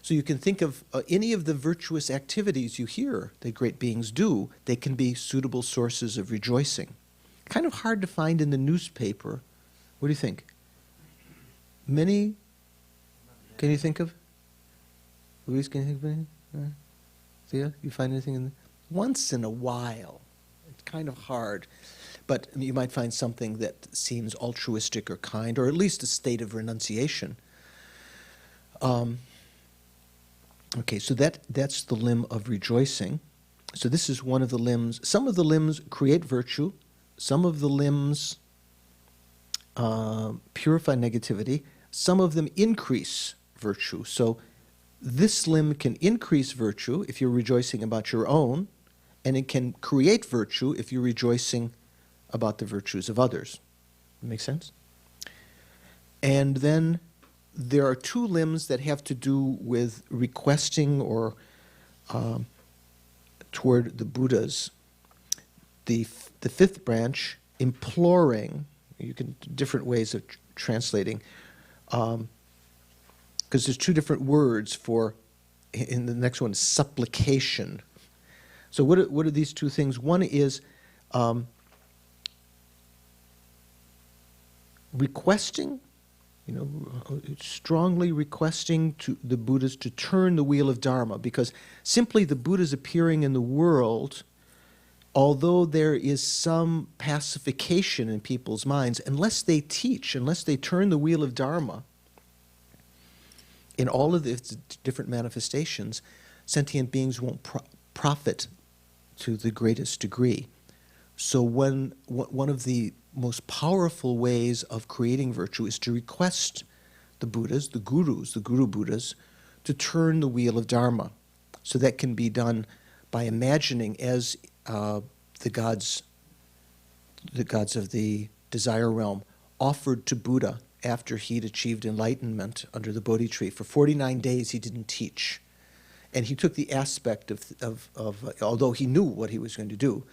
So you can think of any of the virtuous activities you hear that great beings do, they can be suitable sources of rejoicing. Kind of hard to find in the newspaper. What do you think? Many? Can you think of? Luis, can you think of anything? Thea, you find anything in once in a while? It's kind of hard. But you might find something that seems altruistic or kind, or at least a state of renunciation. Okay, so that's the limb of rejoicing. So this is one of the limbs. Some of the limbs create virtue. Some of the limbs purify negativity. Some of them increase virtue. So this limb can increase virtue if you're rejoicing about your own, and it can create virtue if you're rejoicing about the virtues of others. Make sense? And then there are 2 limbs that have to do with requesting or toward the Buddhas. The 5th branch, imploring. You can different ways of translating, because there's 2 different words for. In the next one, supplication. So what are these 2 things? One is requesting, strongly requesting to the Buddhas to turn the wheel of Dharma, because simply the Buddhas appearing in the world, although there is some pacification in people's minds, unless they teach, unless they turn the wheel of Dharma in all of its different manifestations, sentient beings won't profit to the greatest degree. So one of the most powerful ways of creating virtue is to request the Buddhas, the Gurus, the Guru Buddhas, to turn the wheel of Dharma. So that can be done by imagining as the gods of the desire realm offered to Buddha after he'd achieved enlightenment under the Bodhi tree. For 49 days he didn't teach. And he took the aspect of although he knew what he was going to do,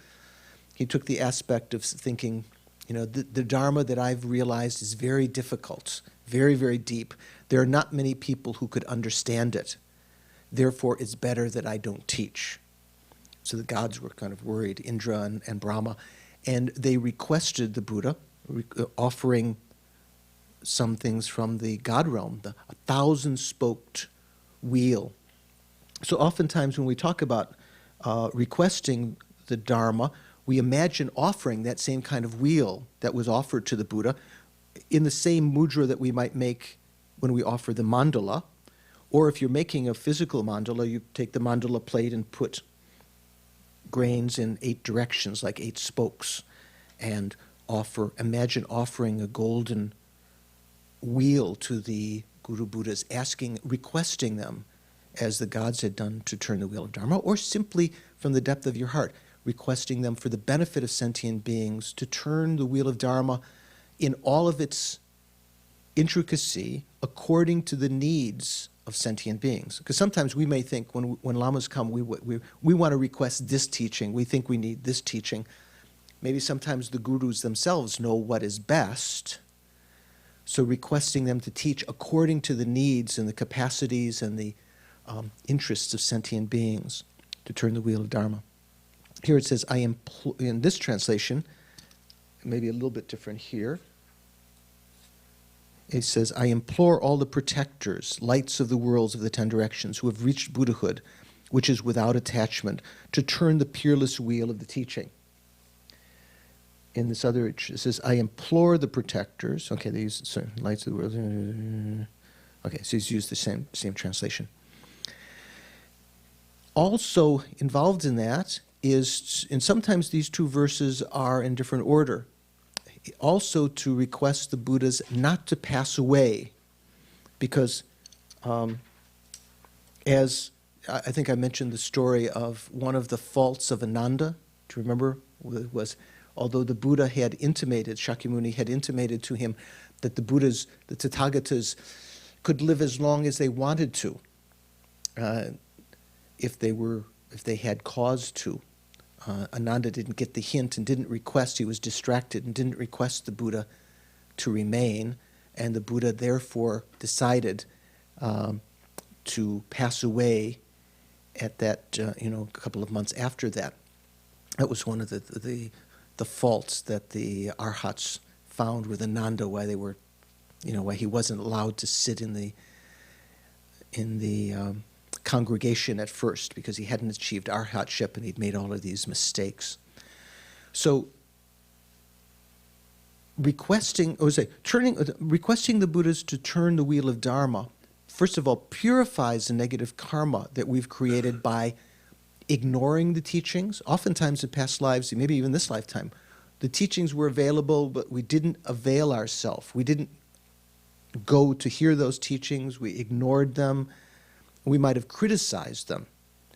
he took the aspect of thinking, the Dharma that I've realized is very difficult, very, very deep. There are not many people who could understand it. Therefore, it's better that I don't teach. So the gods were kind of worried, Indra and Brahma, and they requested the Buddha, offering some things from the God realm, the 1,000-spoked wheel. So oftentimes when we talk about requesting the Dharma, we imagine offering that same kind of wheel that was offered to the Buddha in the same mudra that we might make when we offer the mandala. Or if you're making a physical mandala, you take the mandala plate and put grains in 8 directions, like 8 spokes, and imagine offering a golden wheel to the Guru Buddhas, requesting them, as the gods had done, to turn the wheel of Dharma, or simply from the depth of your heart, requesting them for the benefit of sentient beings to turn the wheel of Dharma in all of its intricacy according to the needs of sentient beings. Because sometimes we may think when lamas come, we want to request this teaching, we think we need this teaching. Maybe sometimes the gurus themselves know what is best, so requesting them to teach according to the needs and the capacities and the interests of sentient beings to turn the wheel of Dharma. Here it says, in this translation, maybe a little bit different here, it says, I implore all the protectors, lights of the worlds of the 10 directions, who have reached Buddhahood, which is without attachment, to turn the peerless wheel of the teaching. In this other, it says, I implore the protectors. Okay, they use lights of the world. Okay, so he's used the same translation. Also involved in that is, and sometimes these two verses are in different order, also to request the Buddhas not to pass away, because as I think I mentioned the story of one of the faults of Ananda, do you remember? Was although the Buddha had intimated, Shakyamuni had intimated to him that the Buddhas, the Tathagatas, could live as long as they wanted to, if they had cause to. Ananda didn't get the hint and didn't request, he was distracted and didn't request the Buddha to remain, and the Buddha therefore decided to pass away at that, a couple of months after that. That was one of the faults that the Arhats found with Ananda, why they were, why he wasn't allowed to sit in the congregation at first, because he hadn't achieved arhatship and he'd made all of these mistakes. So requesting the Buddhas to turn the wheel of Dharma, first of all, purifies the negative karma that we've created by ignoring the teachings. Oftentimes in past lives, maybe even this lifetime, the teachings were available, but we didn't avail ourselves. We didn't go to hear those teachings. We ignored them. We might have criticized them.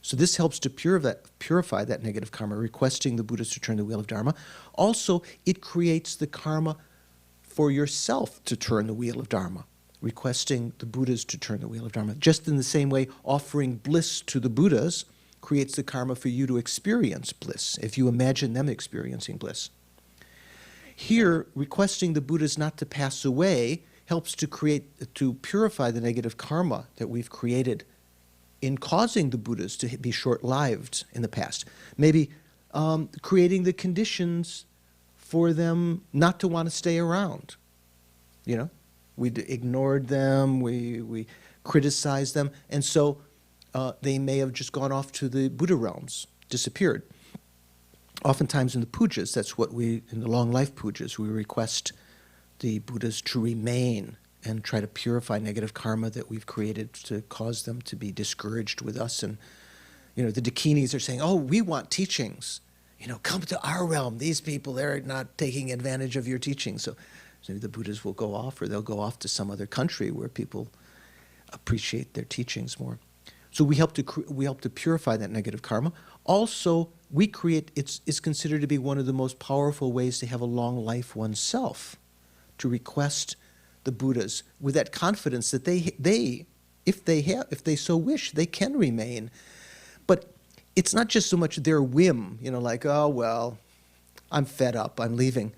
So this helps to purify that negative karma, requesting the Buddhas to turn the wheel of Dharma. Also, it creates the karma for yourself to turn the wheel of Dharma, requesting the Buddhas to turn the wheel of Dharma. Just in the same way, offering bliss to the Buddhas creates the karma for you to experience bliss, if you imagine them experiencing bliss. Here, requesting the Buddhas not to pass away helps to purify the negative karma that we've created in causing the Buddhas to be short-lived in the past. Maybe creating the conditions for them not to want to stay around. We ignored them, we criticized them, and so they may have just gone off to the Buddha realms, disappeared. Oftentimes in the pujas, that's what in the long life pujas, we request the Buddhas to remain and try to purify negative karma that we've created to cause them to be discouraged with us. And, the Dakinis are saying, oh, we want teachings. Come to our realm. These people, they're not taking advantage of your teachings. So the Buddhas will go off, or they'll go off to some other country where people appreciate their teachings more. So we help to purify that negative karma. Also, it's considered to be one of the most powerful ways to have a long life oneself, to request the Buddhas with that confidence that if they so wish, they can remain. But it's not just so much their whim, like, oh, well, I'm fed up, I'm leaving.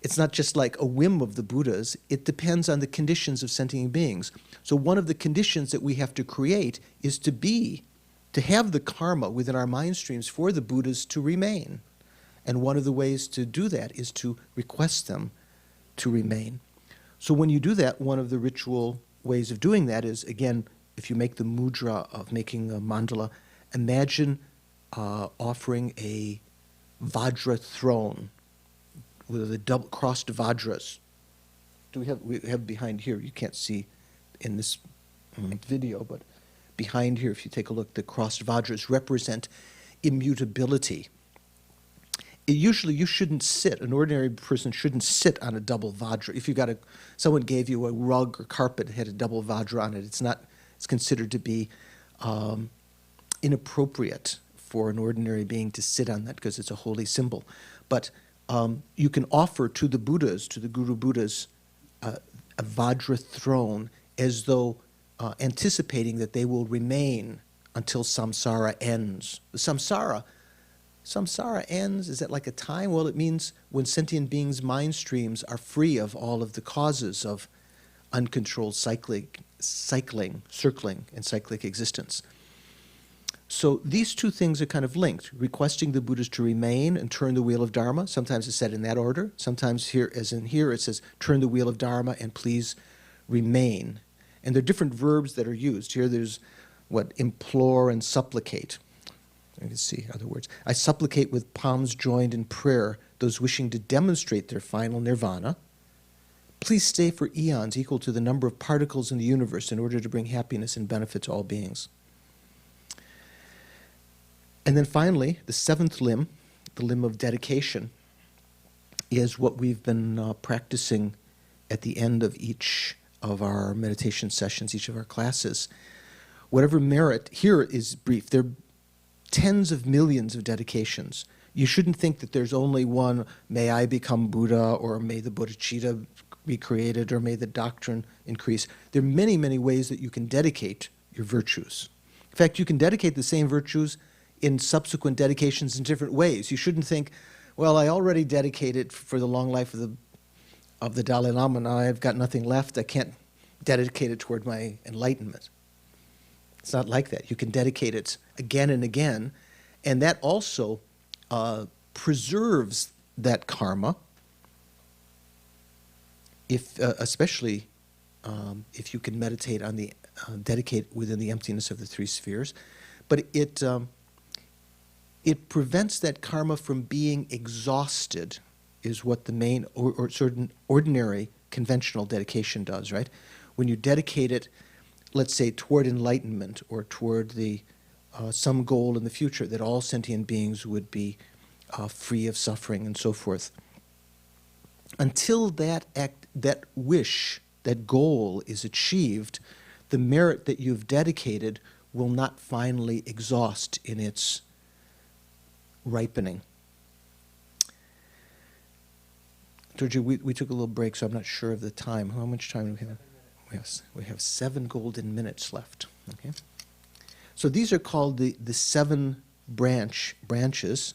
It's not just like a whim of the Buddhas. It depends on the conditions of sentient beings. So one of the conditions that we have to create is to have the karma within our mind streams for the Buddhas to remain. And one of the ways to do that is to request them to remain. So when you do that, one of the ritual ways of doing that is, again, if you make the mudra of making a mandala, imagine offering a vajra throne with the double crossed vajras. We have behind here, you can't see in this video, but behind here, if you take a look, the crossed vajras represent immutability. Usually you shouldn't sit, an ordinary person shouldn't sit on a double vajra. If someone gave you a rug or carpet that had a double vajra on it, it's considered to be inappropriate for an ordinary being to sit on that because it's a holy symbol. But you can offer to the Buddhas, to the Guru Buddhas, a vajra throne as though anticipating that they will remain until samsara ends. The samsara ends, is that like a time? Well, it means when sentient beings' mind streams are free of all of the causes of uncontrolled circling, and cyclic existence. So these two things are kind of linked. Requesting the Buddhas to remain and turn the wheel of Dharma. Sometimes it's said in that order. Sometimes here, as in here, it says, turn the wheel of Dharma and please remain. And there are different verbs that are used. Here there's implore and supplicate. I can see other words. I supplicate with palms joined in prayer those wishing to demonstrate their final nirvana. Please stay for eons equal to the number of particles in the universe in order to bring happiness and benefit to all beings. And then finally, the seventh limb, the limb of dedication, is what we've been practicing at the end of each of our meditation sessions, each of our classes. Whatever merit, here is brief. There are tens of millions of dedications. You shouldn't think that there's only one, may I become Buddha, or may the bodhicitta be created, or may the doctrine increase. There are many, many ways that you can dedicate your virtues. In fact, you can dedicate the same virtues in subsequent dedications in different ways. You shouldn't think, well, I already dedicated for the long life of the Dalai Lama, now I've got nothing left, I can't dedicate it toward my enlightenment. It's not like that. You can dedicate it again and again, and that also preserves that karma, especially if you can meditate on dedicate within the emptiness of the three spheres. But it prevents that karma from being exhausted, is what the main or certain ordinary conventional dedication does, right? When you dedicate it, let's say, toward enlightenment or toward some goal in the future, that all sentient beings would be free of suffering and so forth. Until that wish, that goal is achieved, the merit that you've dedicated will not finally exhaust in its ripening. Georgia, we took a little break, so I'm not sure of the time. How much time do we have? We have 7 golden minutes left. Okay. So these are called the 7 branches.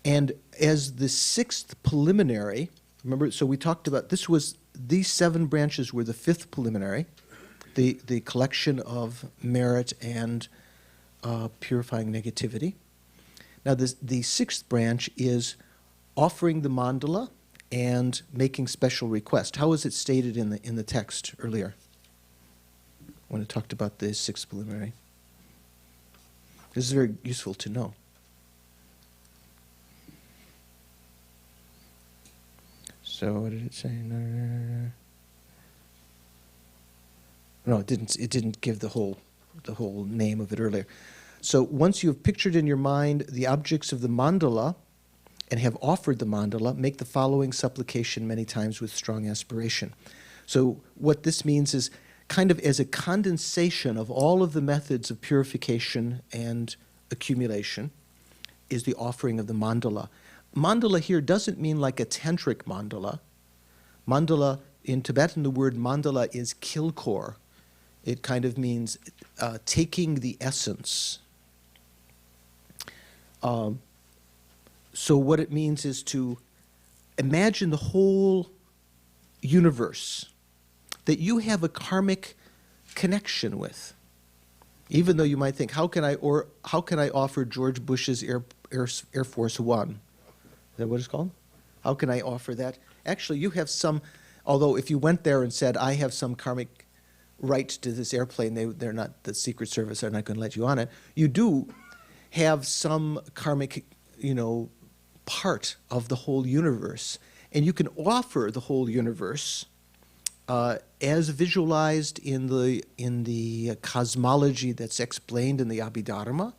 And as the 6th preliminary, remember, so we talked about, these 7 branches were the 5th preliminary, the collection of merit and purifying negativity. Now the 6th branch is offering the mandala and making special request. How was it stated in the text earlier when it talked about the 6th preliminary? This is very useful to know. So what did it say? No, it didn't. It didn't give the whole name of it earlier. So once you have pictured in your mind the objects of the mandala and have offered the mandala, make the following supplication many times with strong aspiration. So what this means is kind of as a condensation of all of the methods of purification and accumulation is the offering of the mandala. Mandala here doesn't mean like a tantric mandala. Mandala, in Tibetan, the word mandala is kilkor. It kind of means taking the essence. So what it means is to imagine the whole universe that you have a karmic connection with. Even though you might think, how can I offer George Bush's Air Force One? Is that what it's called? How can I offer that? Actually, you have some, although if you went there and said, I have some karmic right to this airplane, they're not, the Secret Service are not going to let you on it. You do have some karmic, part of the whole universe. And you can offer the whole universe as visualized in the cosmology that's explained in the Abhidharma,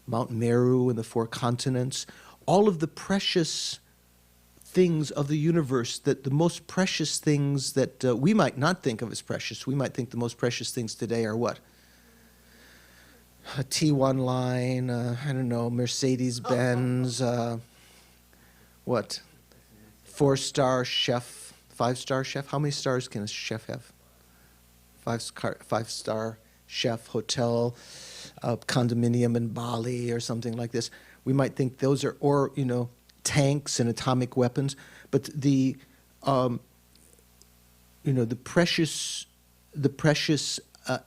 Mount Meru and the 4 continents, all of the precious things of the universe, that the most precious things that we might not think of as precious. We might think the most precious things today are what? A T1 line, I don't know, Mercedes-Benz, what? 4-star chef, 5-star chef? How many stars can a chef have? 5-star chef, hotel, condominium in Bali or something like this. We might think those are, or, tanks and atomic weapons. But the precious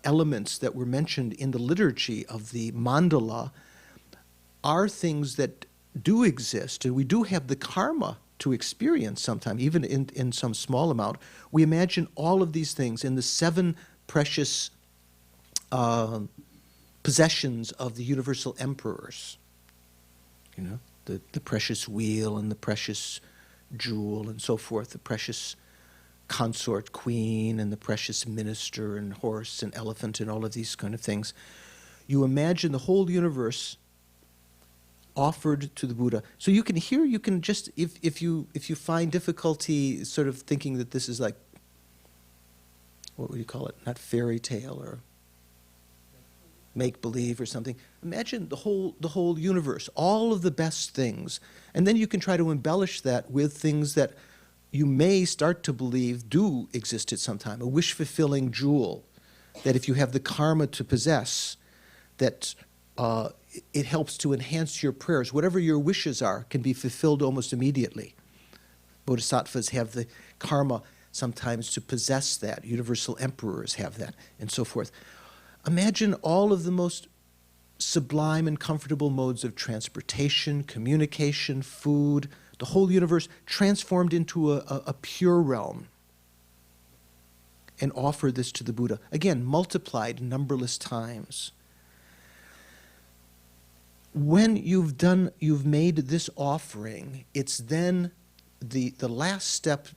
elements that were mentioned in the liturgy of the mandala are things that do exist, and we do have the karma to experience sometime, even in some small amount. We imagine all of these things in the 7 precious possessions of the universal emperors. You know, the precious wheel and the precious jewel and so forth, the precious consort queen and the precious minister and horse and elephant and all of these kind of things. You imagine the whole universe offered to the Buddha. So you can just, if you find difficulty sort of thinking that this is like, what would you call it? Not fairy tale or make believe or something. Imagine the whole universe, all of the best things, and then you can try to embellish that with things that you may start to believe do exist at some time. A wish-fulfilling jewel that if you have the karma to possess, that it helps to enhance your prayers. Whatever your wishes are can be fulfilled almost immediately. Bodhisattvas have the karma sometimes to possess that. Universal emperors have that, and so forth. Imagine all of the most sublime and comfortable modes of transportation, communication, food, the whole universe transformed into a pure realm, and offer this to the Buddha. Again, multiplied numberless times. When you've made this offering, it's then the last step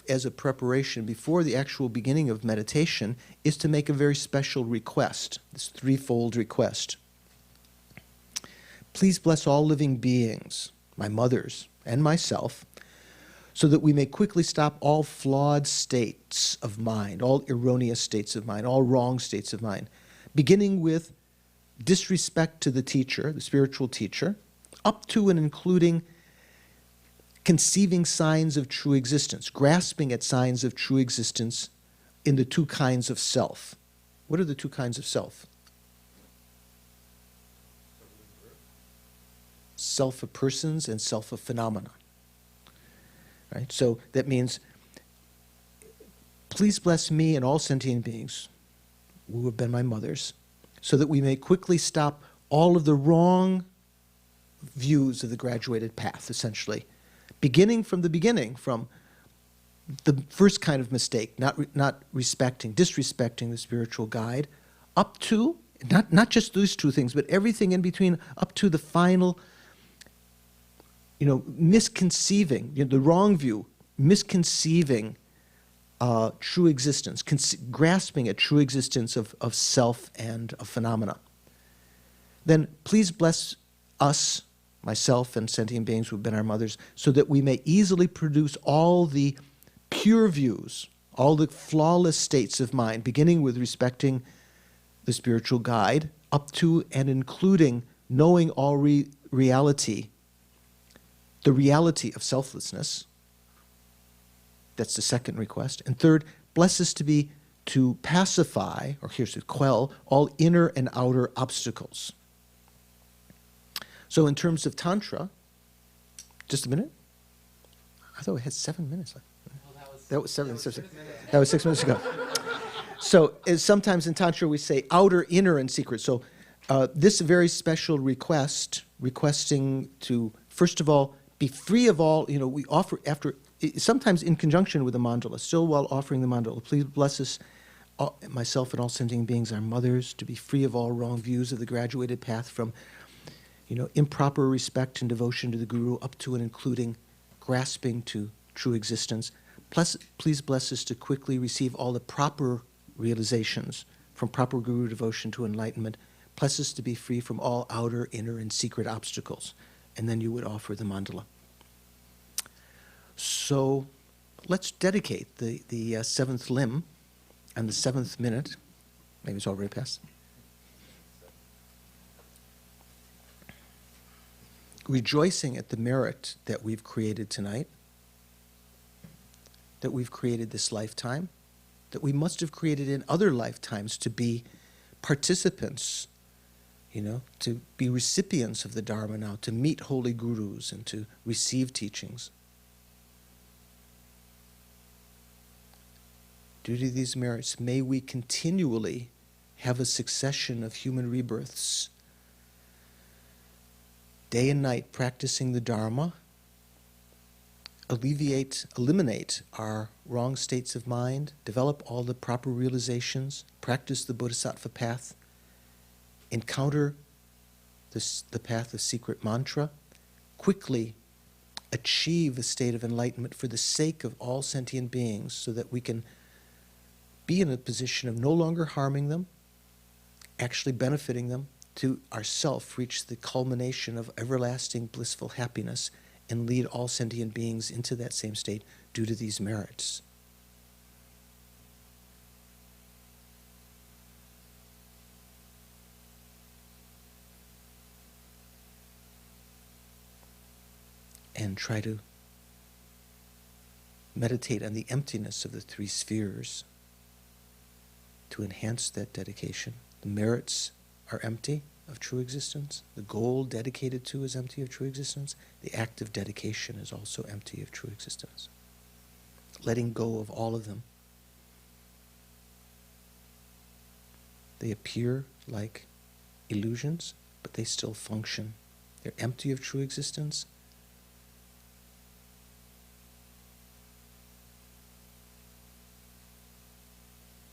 as a preparation before the actual beginning of meditation is to make a very special request, this threefold request. Please bless all living beings, my mothers and myself, so that we may quickly stop all flawed states of mind, all erroneous states of mind, all wrong states of mind, beginning with disrespect to the teacher, the spiritual teacher, up to and including conceiving signs of true existence, grasping at signs of true existence in the two kinds of self. What are the two kinds of self? Self of persons and self of phenomena. Right? So that means, please bless me and all sentient beings who have been my mothers, so that we may quickly stop all of the wrong views of the graduated path, essentially. Beginning from the beginning, from the first kind of mistake, not disrespecting the spiritual guide, up to, not just those two things, but everything in between, up to the final, misconceiving, the wrong view, misconceiving true existence, grasping at true existence of self and of phenomena. Then please bless us, myself and sentient beings who have been our mothers, so that we may easily produce all the pure views, all the flawless states of mind, beginning with respecting the spiritual guide, up to and including knowing all reality, the reality of selflessness. That's the second request. And third, bless us to pacify, or here's to quell, all inner and outer obstacles. So in terms of Tantra, just a minute? I thought we had 7 minutes left. That was 6 minutes ago. So sometimes in Tantra we say outer, inner, and secret. So this very special requesting to, first of all, be free of all, we offer sometimes in conjunction with the mandala, still while offering the mandala, please bless us, myself and all sentient beings, our mothers, to be free of all wrong views of the graduated path from improper respect and devotion to the Guru, up to and including grasping to true existence. Plus, please bless us to quickly receive all the proper realizations, from proper Guru devotion to enlightenment. Bless us to be free from all outer, inner, and secret obstacles. And then you would offer the mandala. So let's dedicate the seventh limb and the 7th minute. Maybe it's already passed. Rejoicing at the merit that we've created tonight, that we've created this lifetime, that we must have created in other lifetimes to be participants, to be recipients of the Dharma now, to meet holy gurus and to receive teachings. Due to these merits, may we continually have a succession of human rebirths, day and night practicing the Dharma, eliminate our wrong states of mind, develop all the proper realizations, practice the bodhisattva path, encounter the path of secret mantra, quickly achieve a state of enlightenment for the sake of all sentient beings so that we can be in a position of no longer harming them, actually benefiting them, to ourself reach the culmination of everlasting blissful happiness and lead all sentient beings into that same state due to these merits. And try to meditate on the emptiness of the three spheres to enhance that dedication. The merits are empty of true existence. The goal dedicated to is empty of true existence. The act of dedication is also empty of true existence. Letting go of all of them. They appear like illusions, but they still function. They're empty of true existence,